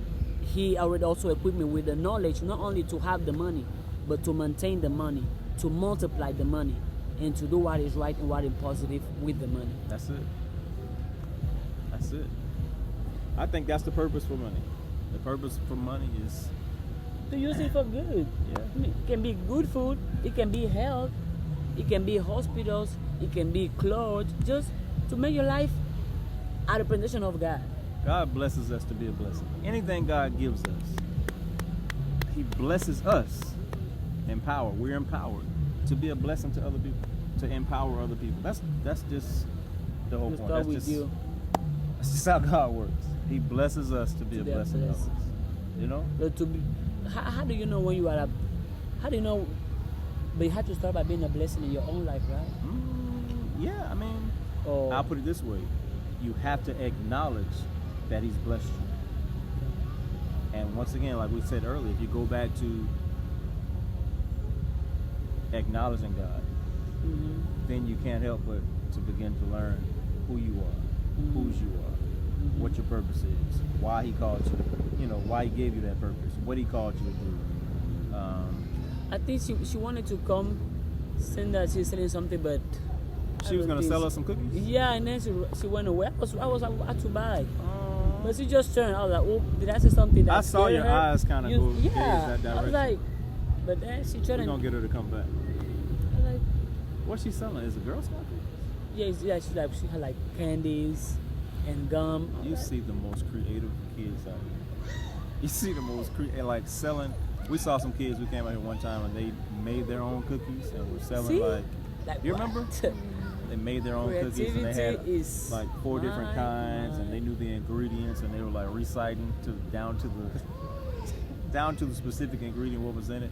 S1: He already also equipped me with the knowledge, not only to have the money, but to maintain the money, to multiply the money, and to do what is right and what is positive with the money.
S2: That's it. That's it. I think that's the purpose for money. The purpose for money is
S1: To use it for good.
S2: Yeah.
S1: I mean, it can be good food, it can be health, it can be hospitals, it can be clothes, just to make your life a representation of God.
S2: God blesses us to be a blessing. Anything God gives us, He blesses us in power. We're empowered to be a blessing to other people, to empower other people. That's just the whole
S1: To
S2: point.
S1: start
S2: That's
S1: with
S2: just,
S1: you.
S2: that's just how God works. He blesses us to be a
S1: To be a
S2: blessing to
S1: blessing.
S2: others. You know?
S1: But to be, how do you know when you are how do you know? But you have to start by being a blessing in your own life, right?
S2: Yeah, I mean,
S1: Or
S2: I'll put it this way. You have to acknowledge that He's blessed you. And once again, like we said earlier, if you go back to acknowledging God,
S1: Mhm.
S2: then you can't help but to begin to learn who you are, whose you are, what your purpose is, why He called you, why He gave you that purpose, what He called you to do.
S1: I think she wanted to come, saying that she's selling something, but
S2: She was gonna sell us some cookies.
S1: Yeah, and then she went away. I was about to buy, but she just turned. I was like, oh, did I say something? That
S2: I saw
S1: scared
S2: your
S1: her?
S2: eyes kind of go gaze
S1: Yeah,
S2: that
S1: I was
S2: direction.
S1: like, but then she
S2: We're
S1: turned.
S2: gonna get her to come back.
S1: I was like,
S2: What's she selling? Is it Girl Scout cookies?
S1: yeah, she had like candies and gum. I was
S2: You
S1: like,
S2: see the most creative kids out here. You see the most creative, like selling. We saw some kids who came out here one time and they made their own cookies and were selling
S1: See?
S2: like you remember?
S1: what?
S2: They made their own cookies and they had
S1: Creativity is
S2: like 4 different
S1: my
S2: kinds and they
S1: mind.
S2: knew the ingredients and they were like reciting down to the specific ingredient what was in it.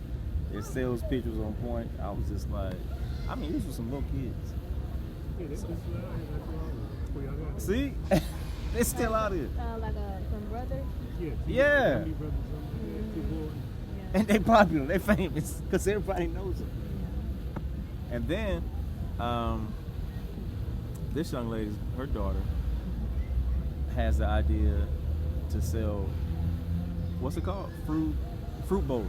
S2: Their sales pitch was on point. I was just like, I mean, these were some little kids.
S4: Yeah, that's just where y'all going.
S2: See, they're still out here.
S5: Like some brothers.
S2: Yeah.
S4: How many brothers? They had 2 boys.
S5: Yeah.
S2: And they popular, they famous, because everybody knows them. And then, this young lady, her daughter, has the idea to sell, what's it called? Fruit bowls.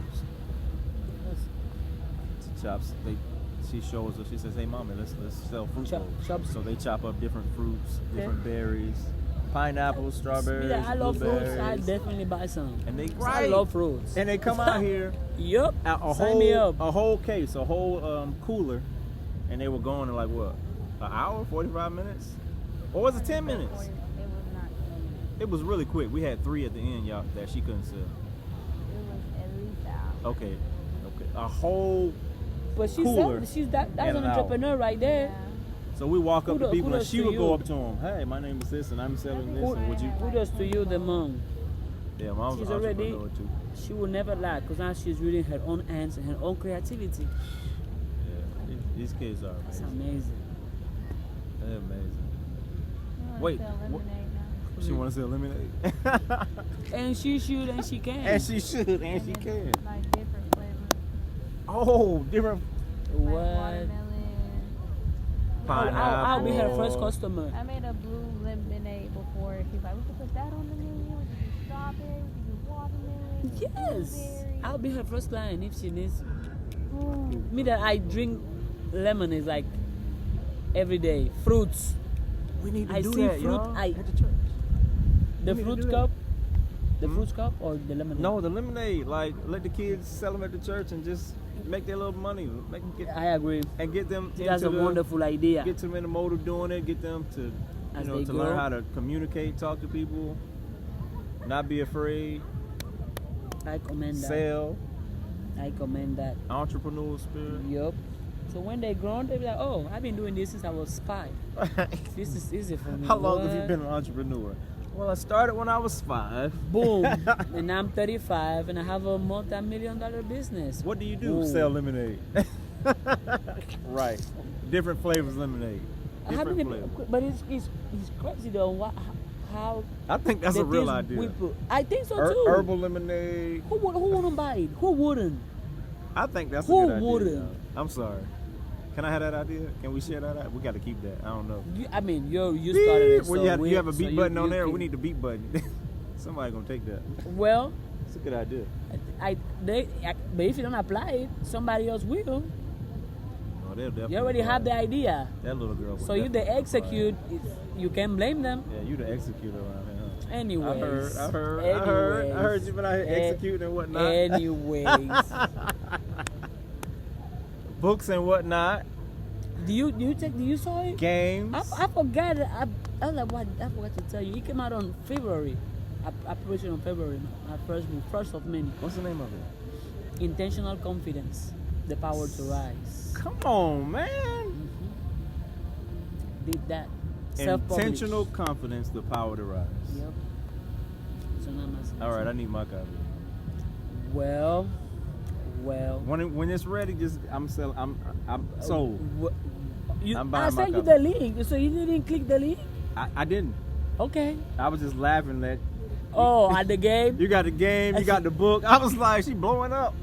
S2: She shows us, she says, hey mommy, let's sell fruit bowls. So they chop up different fruits, different berries, pineapples, strawberries,
S1: I love fruits. I
S2: blueberries.
S1: definitely buy some.
S2: And they
S1: I love fruits.
S2: And they come out here
S1: Yup.
S2: a
S1: Sign me up.
S2: whole case, a whole cooler, and they were going in like what, an hour, 45 minutes, or was it 10 minutes?
S5: It was not 10 minutes.
S2: It was really quick. We had 3 at the end, y'all, that she couldn't sell.
S5: It was at least an hour.
S2: Okay, a whole.
S1: But
S2: Cooler
S1: that's
S2: in
S1: an
S2: an hour.
S1: entrepreneur right there.
S5: Yeah.
S2: So we walk up to people, and
S1: Kudos
S2: she
S1: to
S2: would go
S1: you.
S2: up to them. Hey, my name is this, and I'm selling this, and would you?
S1: Kudos to you, the mom.
S2: Yeah, mom's
S1: She's
S2: an
S1: already.
S2: entrepreneur too.
S1: She will never lack because now she's reading her own hands and her own creativity.
S2: Yeah, these kids are
S1: It's
S2: amazing.
S1: amazing.
S2: They're amazing.
S5: You wanna
S2: Wait,
S5: sell
S2: what-
S5: lemonade now?
S2: She want to sell lemonade.
S1: And she should and she can.
S2: And she should, and she
S5: it's
S2: can.
S5: Like different flavors.
S2: Oh, different
S5: Like
S1: What?
S5: watermelon.
S1: I'll be her
S2: pineapple.
S1: first customer.
S5: I made a blue lemonade before. She's like, we could put that on the menu. We could do strawberry. We could do watermelon. We could do
S1: Yes.
S5: blueberry.
S1: I'll be her first client if she needs.
S5: Ooh.
S1: Me that I drink lemonade like every day. Fruits.
S2: We need to
S1: I
S2: do
S1: see
S2: that,
S1: fruit,
S2: y'all.
S1: I-
S2: At the church.
S1: The
S2: We need to
S1: fruit
S2: do that.
S1: cup. The
S2: Hmm?
S1: fruit cup or the lemonade?
S2: No, the lemonade. Like, let the kids sell them at the church and just make their little money.
S1: I agree.
S2: And get them
S1: That's
S2: into
S1: a
S2: the,
S1: wonderful idea.
S2: Get them in the mode of doing it. Get them to,
S1: As
S2: to
S1: they
S2: learn
S1: grow.
S2: how to communicate, talk to people, not be afraid,
S1: I commend that.
S2: sell,
S1: I commend that.
S2: entrepreneurial spirit.
S1: Yup. So when they grown, they'll be like, oh, I've been doing this since I was 5. This is easy for me.
S2: How long have you
S1: What?
S2: been an entrepreneur? Well, I started when I was 5.
S1: Boom. And I'm 35 and I have a multi-million-dollar business.
S2: What do you do?
S1: Boom.
S2: Sell lemonade. Right. Different flavors lemonade.
S1: How
S2: Different
S1: many,
S2: flavors.
S1: but it's crazy though. How
S2: I think that's
S1: the
S2: a real
S1: things
S2: idea.
S1: we put. I think so too.
S2: Herbal lemonade.
S1: Who wouldn't buy it? Who wouldn't?
S2: I think that's
S1: Who
S2: a good idea.
S1: wouldn't?
S2: y'all. I'm sorry. Can I have that idea? Can we share that? We got to keep that. I don't know.
S1: I mean, you started it.
S2: Well,
S1: So
S2: you have a
S1: so
S2: beat button on
S1: you
S2: there.
S1: can-
S2: We need the beat button. Somebody gonna take that.
S1: Well,
S2: It's a good idea.
S1: but if you don't apply it, somebody else will.
S2: Oh, they'll definitely
S1: You already have the
S2: apply it.
S1: idea.
S2: That little girl.
S1: So if they execute, you can blame them.
S2: Yeah, you the executor around here. Huh?
S1: Anyways.
S2: I heard you been out here
S1: Eh,
S2: executing and whatnot.
S1: Anyways.
S2: Books and whatnot.
S1: Do you saw it?
S2: Games.
S1: I forgot. I was like, what? I forgot to tell you. It came out on February. I published it on February. My first book, first of many.
S2: What's the name of it?
S1: Intentional confidence, the power to rise.
S2: Come on, man.
S1: Did that.
S2: Intentional confidence, the power to rise.
S1: Yep. So now
S2: All right, I need my copy.
S1: Well.
S2: When it's ready, just I'm sold. I'm buying
S1: I
S2: my
S1: sent you
S2: copy.
S1: the link, so you didn't click the link.
S2: I didn't.
S1: Okay.
S2: I was just laughing that
S1: Oh, at the game.
S2: you got the game, you got the book. I was like, she blowing up.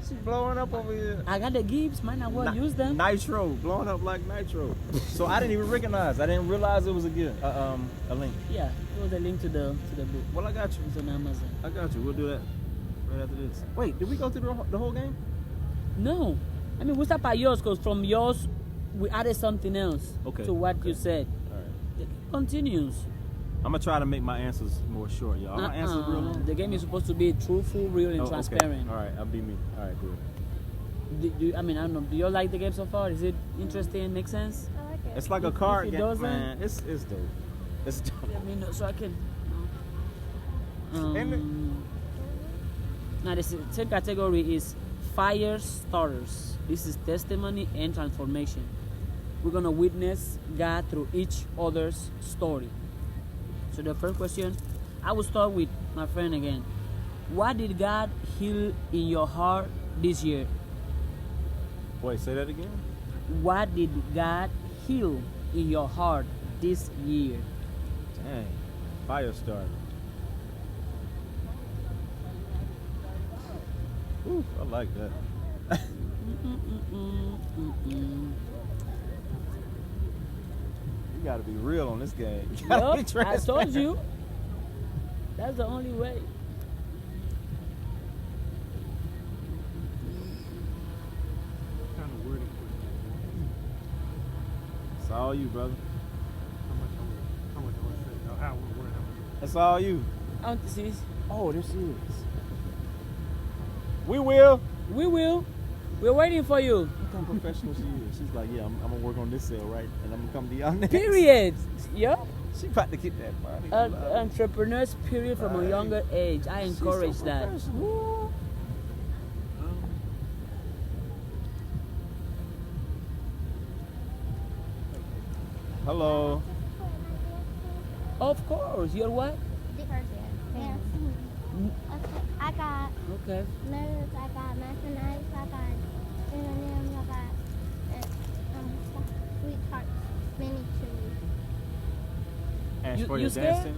S2: She blowing up over here.
S1: I got the gifts, man. I will use them.
S2: Nitro, blowing up like nitro. So I didn't even recognize. I didn't realize it was a gift. A link.
S1: Yeah, it was a link to the book.
S2: Well, I got you.
S1: It's on Amazon.
S2: I got you. We'll do that right after this. Wait, did we go through the whole game?
S1: No, I mean we start by yours because from yours we added something else to what you said.
S2: All right.
S1: It continues.
S2: I'm gonna try to make my answers more short, y'all. My answers real long.
S1: The game is supposed to be truthful, real, and
S2: Oh, okay.
S1: transparent.
S2: All right, I'll be me. All right, good.
S1: I mean, I don't know. Do you like the game so far? Is it interesting? Make sense?
S5: I like it.
S2: It's like a
S1: If
S2: card
S1: it
S2: game,
S1: doesn't-
S2: man. It's dope. It's dope.
S1: I mean, so I can.
S2: Ain't it?
S1: Now the same category is fire starters. This is testimony and transformation. We're gonna witness God through each other's story. So the first question, I will start with my friend again. What did God heal in your heart this year?
S2: Wait, say that again.
S1: What did God heal in your heart this year?
S2: Dang, fire starter. Ooh, I like that. You gotta be real on this game. You gotta be
S1: Yup, I
S2: transparent.
S1: told you. That's the only way.
S4: Kind of wordy question.
S2: It's all you, brother.
S4: How much I want to say? How I want to word how much.
S2: It's all you.
S1: I want to see.
S2: Oh, there she is. We will.
S1: We will. We're waiting for you.
S2: Look how professional she is. She's like, yeah, I'm gonna work on this sale, right? And I'm gonna come to y'all next.
S1: Period. Yup.
S2: She about to get that body.
S1: Entrepreneur spirit from a
S2: Right.
S1: younger age. I
S2: She's so
S1: encourage that.
S2: professional. Hello.
S1: Of course. You're what?
S6: Yes. I got
S1: Okay.
S6: nerds, I got mathematics, I got synonyms, I got sweethearts, mini trees.
S2: And
S1: You-
S2: for
S1: you
S2: your
S1: scared?
S2: dancing.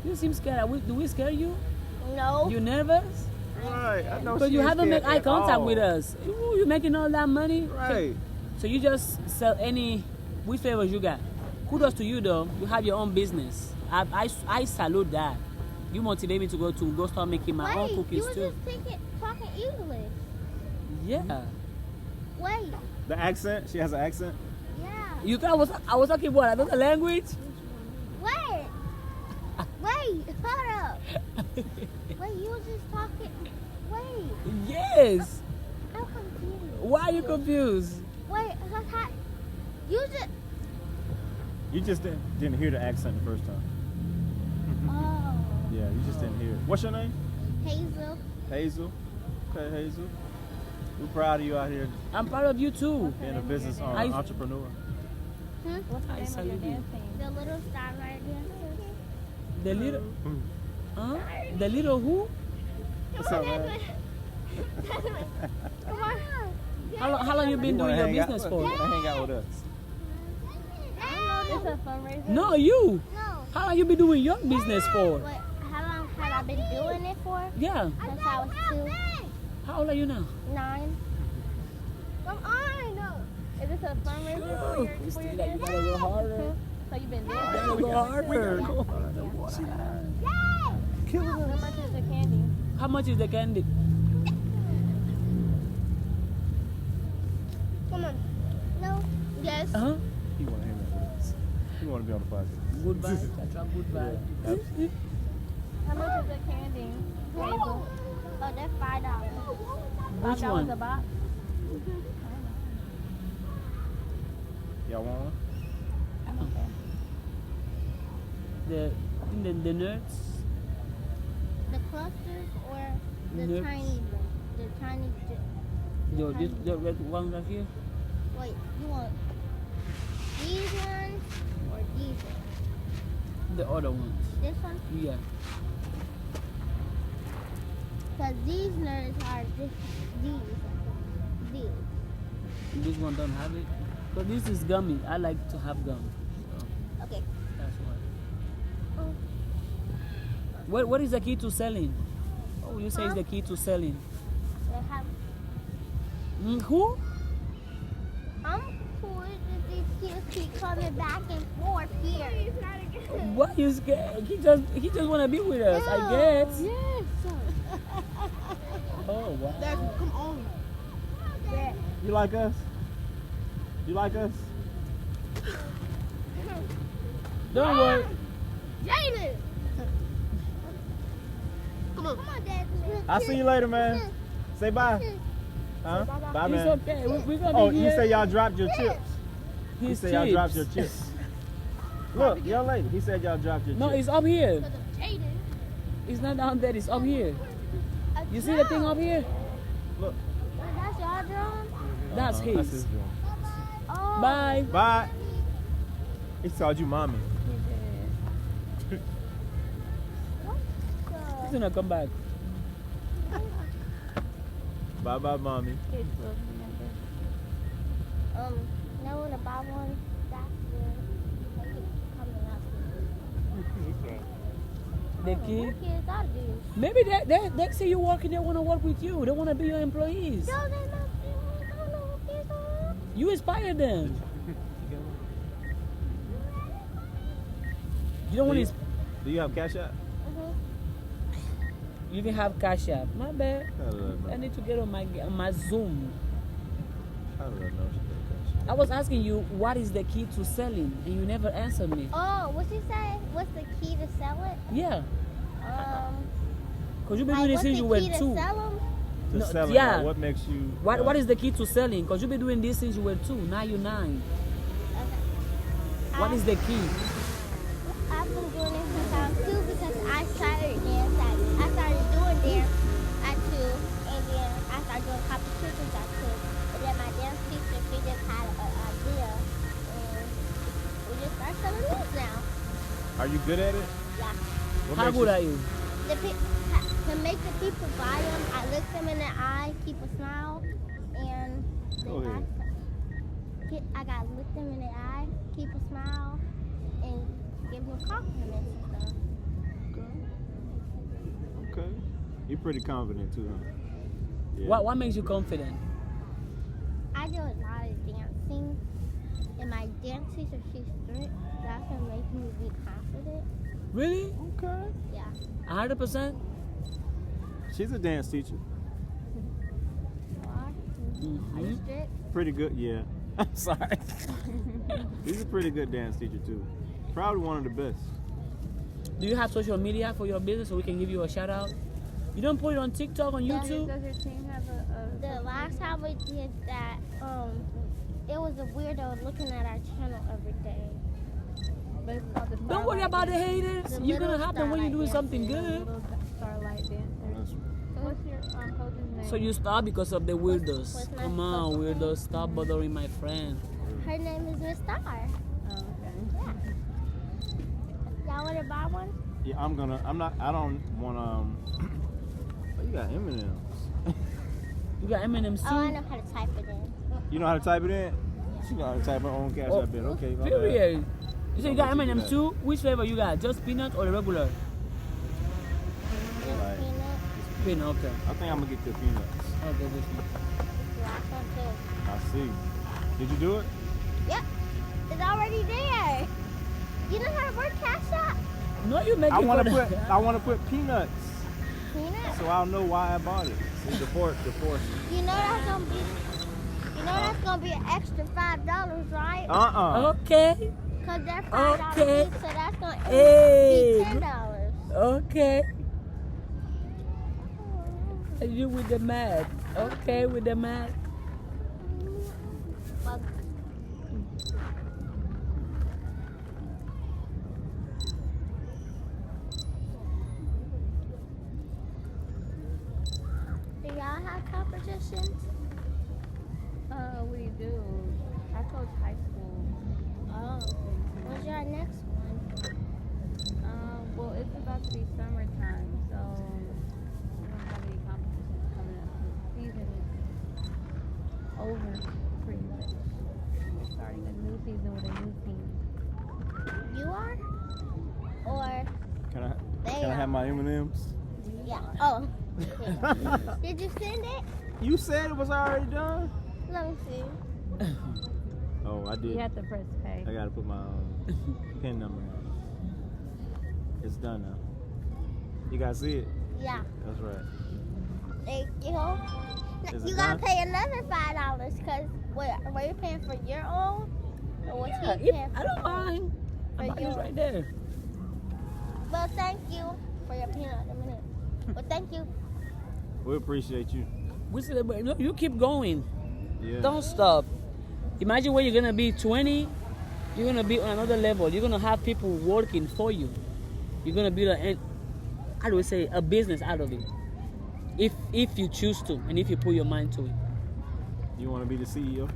S1: You seem scared. Do we scare you?
S6: No.
S1: You nervous?
S2: Right. I know.
S1: Because
S2: she
S1: you
S2: ain't
S1: haven't
S2: scared
S1: made eye
S2: at
S1: contact
S2: all.
S1: with us. Ooh, you making all that money?
S2: Right.
S1: So you just sell any which favors you got. Kudos to you though. You have your own business. I salute that. You motivate me to go start making my own
S6: Wait,
S1: cookies
S6: you were
S1: too.
S6: just talking English.
S1: Yeah.
S6: Wait,
S2: The accent. She has an accent.
S6: yeah.
S1: You thought I was talking what? Another language?
S6: Wait. Wait, hold up. Wait, you were just talking. Wait,
S1: Yes.
S6: I'm confused.
S1: Why are you confused?
S6: Wait, you just.
S2: You just didn't hear the accent the first time.
S6: Oh.
S2: Yeah, you just didn't hear it. What's your name?
S6: Hazel.
S2: Hazel. Okay, Hazel. We're proud of you out here
S1: I'm proud of you too.
S2: being a business entrepreneur.
S6: Hmm?
S5: What's the
S1: I
S5: name of your
S1: salute you.
S5: dance team?
S6: The little star right there.
S1: The little, huh? The little who?
S2: What's up, man?
S6: Come on.
S1: How long you been doing your business for?
S2: Hang out with us.
S5: It's a fundraiser.
S1: No, you.
S6: No.
S1: How long you been doing your business for?
S6: But how long have I been doing it for?
S1: Yeah.
S6: Since I was 2,
S1: How old are you now?
S6: 9. Come on. No.
S5: Is this a fundraiser for your
S1: Christina, you
S5: dance?
S1: gotta go harder.
S5: So you've been
S1: You
S5: dancing?
S1: gotta go harder.
S5: How much is the candy?
S1: How much is the candy?
S6: Come on. No. Yes.
S1: Huh?
S2: He want to hang out with us. He want to be on the podcast.
S1: Good vibe. That's a good vibe.
S5: How much is the candy? Hazel?
S6: Oh, that's $5.
S1: Which
S5: $5
S1: one?
S5: a box?
S2: Y'all want one?
S1: The nerds.
S6: The clusters or the
S1: Nope.
S6: tiny, the tiny.
S1: The red one right here.
S6: Wait, you want these ones or these ones?
S1: The other ones.
S6: This one?
S1: Yeah.
S6: Because these nerds are these.
S1: This one don't have it. But this is gummy. I like to have gum. So
S6: Okay.
S1: that's why.
S6: Oh.
S1: What is the key to selling? Oh, you say it's the key to selling.
S6: They have.
S1: Who?
S6: I'm cool that these kids keep coming back and forth here.
S1: What you scared? He just wanna be with us, I guess.
S6: Yes.
S1: Oh wow.
S6: Come on. Yeah.
S2: You like us? You like us?
S1: Don't worry.
S6: Jaden. Come on, Dad.
S2: I'll see you later, man. Say bye. Huh? Bye,
S1: It's
S2: man.
S1: okay. We're gonna
S2: Oh,
S1: be
S2: you
S1: here.
S2: say y'all dropped your chips. He
S1: His
S2: said y'all dropped your
S1: chips.
S2: chips. Look, young lady. He said y'all dropped your
S1: No,
S2: chips.
S1: it's up here.
S6: Jaden.
S1: It's not down there. It's up here. You see the thing up here?
S2: Look.
S6: That's your drum?
S1: That's his.
S2: That's his drum.
S6: Oh.
S1: Bye.
S2: Bye. He called you mommy.
S1: He's gonna come back.
S2: Bye bye, mommy.
S6: Now when I buy one, that's the they keep coming up.
S1: The kid.
S6: What kids are these?
S1: Maybe they see you working. They wanna work with you. They wanna be your employees.
S6: No, they're not. I don't know what kids are.
S1: You inspire them. You don't want to.
S2: Do you have Cash App?
S1: You can have Cash App. My bad.
S2: How did I
S1: I
S2: know?
S1: need to get on my Zoom.
S2: How did I know she had Cash App?
S1: I was asking you what is the key to selling, and you never answered me.
S6: Oh, what you say? What's the key to sell it?
S1: Yeah, cause you've been
S6: Like,
S1: doing this
S6: what's
S1: since
S6: the
S1: you were
S6: key to
S1: 2.
S6: sell 'em?
S2: To
S1: No,
S2: selling,
S1: yeah.
S2: like, what makes you?
S1: What is the key to selling? Cause you've been doing this since you were 2. Now you're 9.
S6: Okay.
S1: What is the key?
S6: I've been doing it since I was 2 because I started dance. I started doing dance at 2, and then I started doing competitions at 2. But then my dance teacher, she just had an idea, and we just started selling these now.
S2: Are you good at it?
S6: Yeah.
S2: What
S1: How
S2: makes
S1: good
S2: you-
S1: are you?
S6: To make the people buy them, I look them in the eye, keep a smile, and
S2: Go ahead.
S6: I got to look them in the eye, keep a smile, and give them compliments and stuff.
S2: Okay. You're pretty confident too, huh? Yeah.
S1: What makes you confident?
S6: I do a lot of dancing, and my dance teacher, she's strict. That's what makes me be confident.
S1: Really?
S2: Okay.
S6: Yeah.
S1: 100%?
S2: She's a dance teacher.
S6: You are? Are you
S1: Mhm.
S6: strict?
S2: Pretty good, yeah. I'm sorry. She's a pretty good dance teacher too. Probably one of the best.
S1: Do you have social media for your business so we can give you a shout out? You don't put it on TikTok, on YouTube?
S5: Does your team have a
S6: The last time we did that, it was a weirdo looking at our channel every day.
S5: but it's called the
S1: Don't worry
S5: Starlight
S1: about the
S5: Dance.
S1: haters.
S6: The
S1: You're gonna
S6: little
S1: happen when you're doing
S6: Starlight
S1: something
S6: Dancers.
S1: good.
S5: Little Starlight Dancers. What's your coach's name?
S1: So you stop because of the weirdos.
S6: what's my
S1: Come on,
S6: social name?
S1: weirdos. Stop bothering my friend.
S6: Her name is Miss Star.
S5: Oh, okay.
S6: Yeah. Y'all want to buy one?
S2: Yeah, I'm not. I don't want oh, you got M&Ms.
S1: You got M&M's too?
S6: Oh, I know how to type it in.
S2: You know how to type it in? She know how to type her own cash
S1: Oh,
S2: app in. Okay, my bad.
S1: Period. You say you got
S2: I'll let you do
S1: M&M's
S2: that.
S1: too? Which flavor you got? Just peanut or the regular?
S6: Just
S2: Right.
S6: peanut.
S1: Peanut, okay.
S2: I think I'm gonna get the peanuts.
S1: Okay, this one.
S6: It's last one too.
S2: I see. Did you do it?
S6: Yep. It's already there. You know how to work Cash App?
S1: No, you make
S2: I
S1: it
S2: want
S1: for
S2: to put.
S1: the-
S2: I want to put peanuts,
S6: Peanut.
S2: so I'll know why I bought it. See, the force.
S6: You know that's gonna be. You know that's gonna be an extra $5, right?
S1: Okay,
S6: Cause they're $5
S1: Okay.
S6: each, so that's gonna
S1: Hey.
S6: be $10.
S1: okay. You with the math. Okay, with the math.
S6: Well, do y'all have competitions?
S5: We do. I coach high school.
S6: Oh. When's your next one?
S5: Well, it's about to be summertime, so we don't have any competitions coming up. The season is over, pretty much. We're starting a new season with a new team.
S6: You are? Or
S2: Can I?
S6: they
S2: Can I
S6: are?
S2: have my M&Ms?
S6: Yeah. Oh. Yeah. Did you send it?
S2: You said it was already done.
S6: Let me see.
S2: Oh, I did.
S5: You have to press pay.
S2: I gotta put my pin number in. It's done now. You guys see it?
S6: Yeah.
S2: That's right.
S6: Thank you.
S2: Is it
S6: You gotta
S2: done?
S6: pay another $5 because were you paying for your own? Or was
S1: Yeah,
S6: he paying
S1: I don't mind.
S6: for
S1: I'm
S6: yours?
S1: right there.
S6: Well, thank you for your peanut M&M. Well, thank you.
S2: We appreciate you.
S1: We celebrate. No, you keep going.
S2: Yeah.
S1: Don't stop. Imagine where you're gonna be 20. You're gonna be on another level. You're gonna have people working for you. You're gonna build how do we say, a business out of it. If you choose to, and if you put your mind to it.
S2: You want to be the CEO?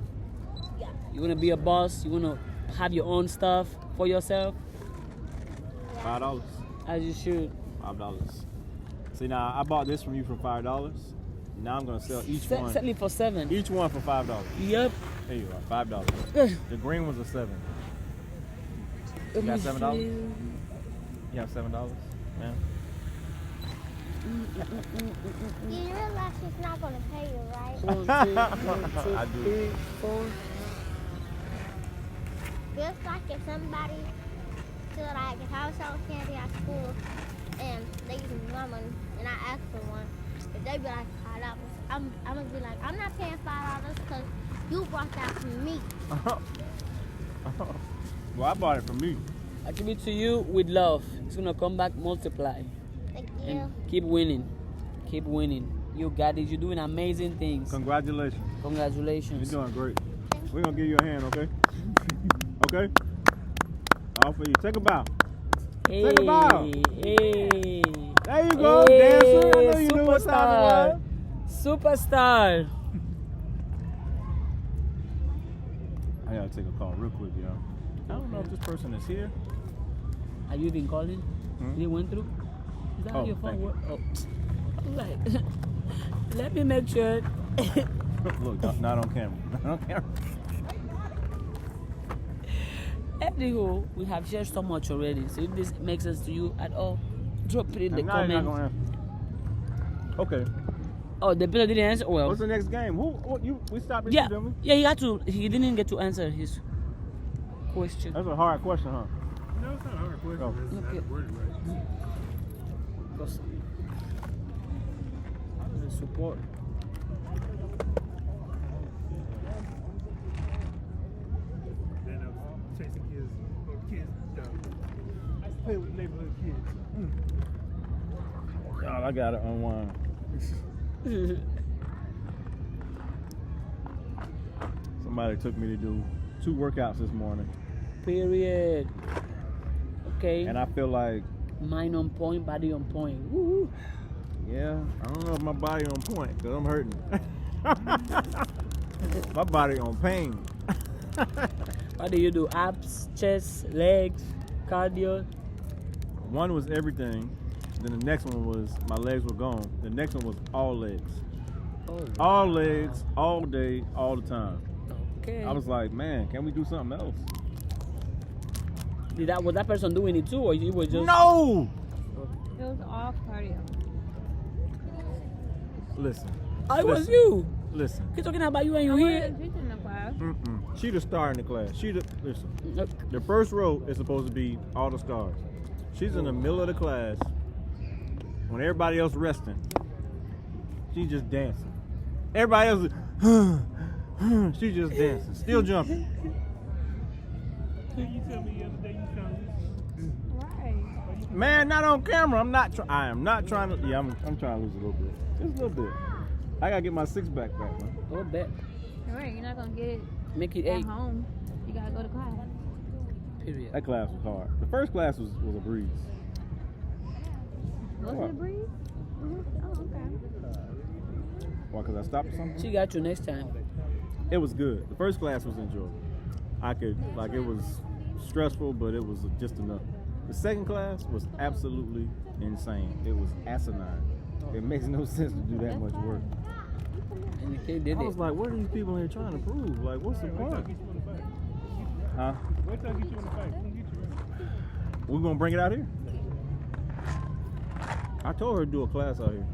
S6: Yeah.
S1: You wanna be a boss. You wanna have your own stuff for yourself,
S2: $5.
S1: as you should.
S2: $5. See, now I bought this from you for $5. Now I'm gonna sell each one.
S1: Sell it for $7.
S2: Each one for $5.
S1: Yep.
S2: There you are, $5. The green one's a $7. You got $7? You have $7, man.
S6: You realize she's not gonna pay you, right?
S1: 1, 2,
S2: I do.
S1: 3, 4.
S6: Just like if somebody feel like if I was selling candy at school and they give me my money and I ask for one, if they be like $5, I'm gonna be like, I'm not paying $5 because you brought that from me.
S2: Well, I bought it from me.
S1: I give it to you with love. It's gonna come back multiply.
S6: Thank you.
S1: And keep winning. Keep winning. You got it. You're doing amazing things.
S2: Congratulations.
S1: Congratulations.
S2: You're doing great. We're gonna give you a hand, okay? Okay? All for you. Take a bow.
S1: Hey,
S2: Take a bow.
S1: hey.
S2: There you go,
S1: Hey,
S2: dancer. I know you knew what time it was.
S1: Superstar.
S2: I gotta take a call real quick, y'all. I don't know if this person is here.
S1: Have you been calling?
S2: Hmm?
S1: Did it went through? Is that how
S2: Oh,
S1: your phone
S2: thank you.
S1: works? Oh. I'm like, let me make sure.
S2: Look, not on camera. Not on camera.
S1: Anywho, we have shared so much already. So if this makes sense to you at all, drop it in the
S2: Now you're not
S1: comments.
S2: gonna answer. Okay.
S1: Oh, the pillar didn't answer. Well,
S2: What's the next game? We stopped this,
S1: yeah,
S2: didn't we?
S1: yeah. He had to. He didn't get to answer his question.
S2: That's a hard question, huh?
S4: No, it's not a hard question.
S2: Oh.
S4: It's
S1: Okay.
S4: not worded right.
S1: Because the support.
S4: Then I was chasing kids stuff. I used to play with neighborhood kids.
S2: God, I gotta unwind. Somebody took me to do 2 workouts this morning,
S1: Period. Okay.
S2: and I feel like,
S1: Mind on point, body on point. Woo-hoo.
S2: yeah, I don't know if my body on point, because I'm hurting. My body on pain.
S1: What do you do? Abs, chest, legs, cardio.
S2: One was everything. Then the next one was my legs were gone. The next one was all legs.
S1: Oh,
S2: All legs, all day, all the time.
S1: okay.
S2: I was like, man, can we do something else?
S1: Was that person doing it too, or you were just?
S2: No!
S5: It was all cardio.
S2: Listen.
S1: Oh, it was
S2: Listen.
S1: you.
S2: Listen.
S1: He's talking about you and
S5: I
S1: you
S5: wasn't
S1: here.
S5: teaching the class.
S2: She the star in the class. Listen. The first row is supposed to be all the stars. She's in the middle of the class when everybody else resting. She's just dancing. Everybody else is she's just dancing, still jumping.
S4: You tell me the other day you found
S5: Right.
S2: Man, not on camera. I am not trying to. Yeah, I'm trying to lose a little bit. Just a little bit. I gotta get my six-pack back, man.
S1: Oh, bet.
S5: Right. You're not gonna get it
S1: Make it
S5: at
S1: 8.
S5: home. You gotta go to class.
S1: Period.
S2: That class was hard. The first class was a breeze.
S5: Wasn't
S2: What?
S5: it breeze? Oh, okay.
S2: Why? Cause I stopped or something?
S1: She got you next time.
S2: It was good. The first class was enjoyable. It was stressful, but it was just enough. The second class was absolutely insane. It was asinine. It makes no sense to do that much work.
S1: And the kid did
S2: I
S1: it.
S2: was like, what are these people here trying to prove? Like, what's the point? Huh?
S4: Wait till I get you in the fight. We'll get you right.
S2: We're gonna bring it out here. I told her to do a class out here.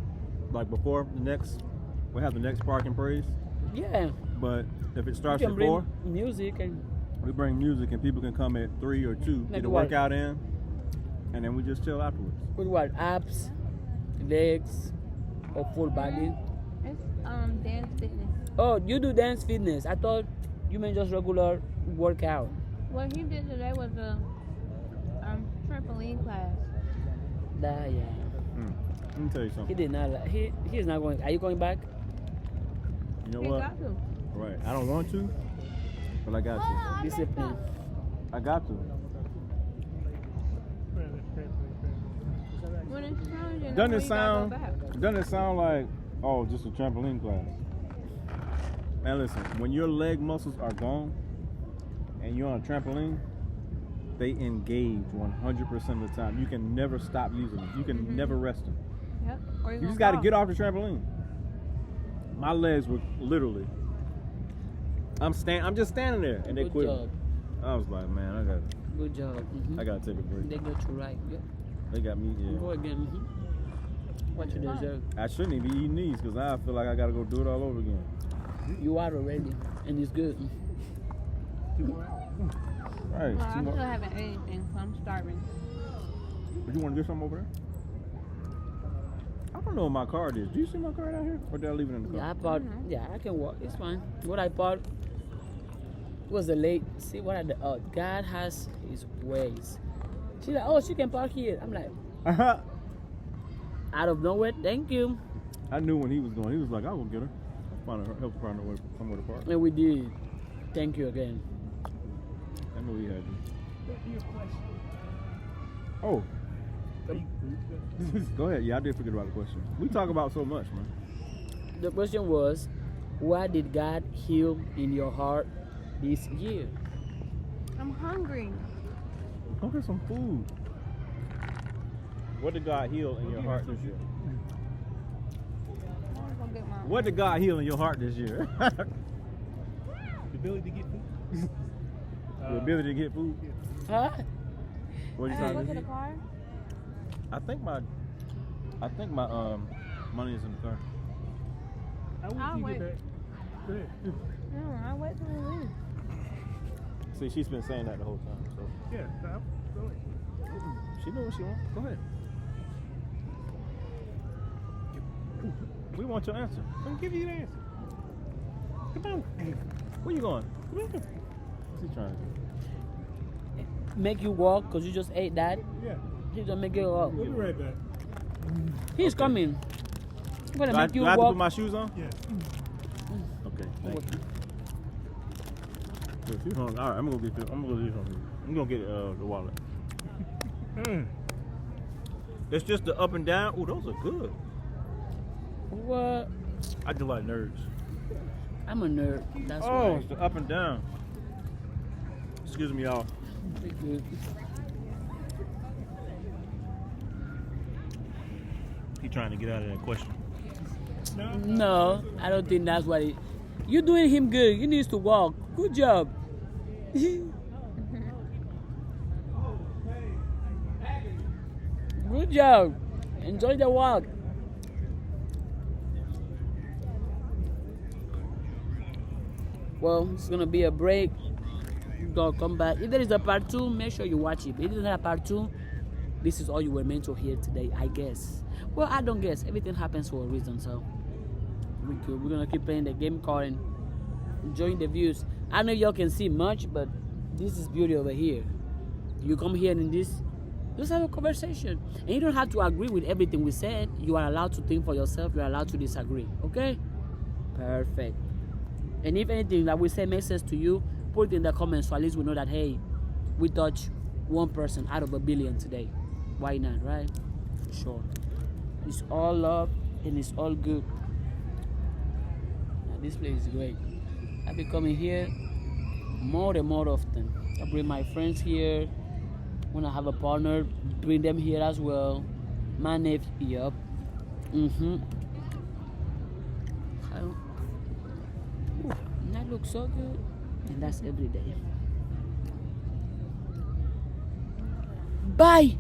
S2: Like before we have the next Park and Praise.
S1: Yeah.
S2: But if it starts
S1: You
S2: at
S1: can
S2: 4,
S1: bring music and
S2: we bring music and people can come at 3 or 2,
S1: Like
S2: get a
S1: what?
S2: workout in, and then we just chill afterwards.
S1: with what? Abs, legs, or full body.
S5: It's dance fitness.
S1: Oh, you do dance fitness. I thought you meant just regular workout.
S5: What he did today was a trampoline class.
S1: That, yeah.
S2: Let me tell you
S1: He
S2: something.
S1: did not like. He is not going. Are you going back?
S2: You know
S5: He
S2: what?
S5: got to.
S2: Right. I don't want to, but I got to.
S1: Discipline.
S2: I got to.
S5: When it's challenging,
S2: Doesn't
S5: that's
S2: it
S5: when you
S2: sound?
S5: gotta go back.
S2: Doesn't it sound like just a trampoline class? Man, listen. When your leg muscles are gone and you're on a trampoline, they engage 100% of the time. You can never stop using them. You can never rest them.
S5: Yep. Or
S2: You just got to get off the trampoline. My legs were literally. I'm just standing there, and they
S1: Good
S2: quit.
S1: job.
S2: I was like, man,
S1: Good job.
S2: I gotta take a break.
S1: They got you right. Yep.
S2: They got me.
S1: Go
S2: Yeah.
S1: again. What you deserve.
S2: I shouldn't even be eating these because I feel like I gotta go do it all over again.
S1: You are already, and it's good.
S2: Right.
S5: Well, I still haven't ate anything, so I'm starving.
S2: But you want to get something over there? I don't know what my card is. Do you see my card out here, or did I leave it in the car?
S1: Yeah, I bought. Yeah, I can walk. It's fine. What I bought was a late. See what I did? God has His ways. She's like, oh, she can park here. I'm like, out of nowhere. Thank you.
S2: I knew when he was going. He was like, I will get her. I'll help her find a way somewhere to park.
S1: And we did. Thank you again.
S2: I knew he had you. Oh. Go ahead. Yeah, I did forget about the question. We talk about so much, man.
S1: The question was, what did God heal in your heart this year?
S5: I'm hungry.
S2: Go get some food. What did God heal in your heart this year?
S5: I'm gonna get my.
S2: What did God heal in your heart this year?
S4: The ability to get food.
S2: The ability to get food.
S1: Huh?
S2: What are you
S5: Can I
S2: trying
S5: go
S2: to
S5: to
S2: do?
S5: the car?
S2: I think my money is in the car.
S5: I'll wait.
S4: Go ahead.
S5: No, I'll wait till we leave.
S2: See, she's been saying that the whole time. So
S4: Yeah, go ahead.
S2: she knows what she wants. Go ahead. We want your answer.
S4: I'm gonna give you the answer. Come on.
S2: Where you going? What's he trying to do?
S1: Make you walk because you just ate that.
S4: Yeah.
S1: He's gonna make you walk.
S4: We'll be right back.
S1: He's coming. I'm gonna
S2: Do I,
S1: make you
S2: do I have to
S1: walk.
S2: put my shoes on?
S4: Yeah.
S2: Okay. Thank you. If you hungry, all right, I'm gonna get this. I'm gonna get something. I'm gonna get the wallet. It's just the up and down. Oh, those are good.
S1: What?
S2: I do like nerds.
S1: I'm a nerd. That's
S2: Oh,
S1: why.
S2: it's the up and down. Excuse me, y'all.
S1: Pretty good.
S2: He trying to get out of that question.
S1: No, I don't think that's what it. You're doing him good. He needs to walk. Good job. Good job. Enjoy the walk. Well, it's gonna be a break. We're gonna come back. If there is a part two, make sure you watch it. If there's not a part two, this is all you were meant to hear today, I guess. Well, I don't guess. Everything happens for a reason, so we're gonna keep playing the game card and enjoying the views. I know y'all can see much, but this is beauty over here. You come here and this, just have a conversation. And you don't have to agree with everything we said. You are allowed to think for yourself. You are allowed to disagree. Okay? Perfect. And if anything that we say makes sense to you, put it in the comments so at least we know that, hey, we touched one person out of a billion today. Why not, right? For sure. It's all love and it's all good. Now, this place is great. I'll be coming here more and more often. I bring my friends here. When I have a partner, bring them here as well. My nephew, yup. That looks so good. And that's every day. Bye.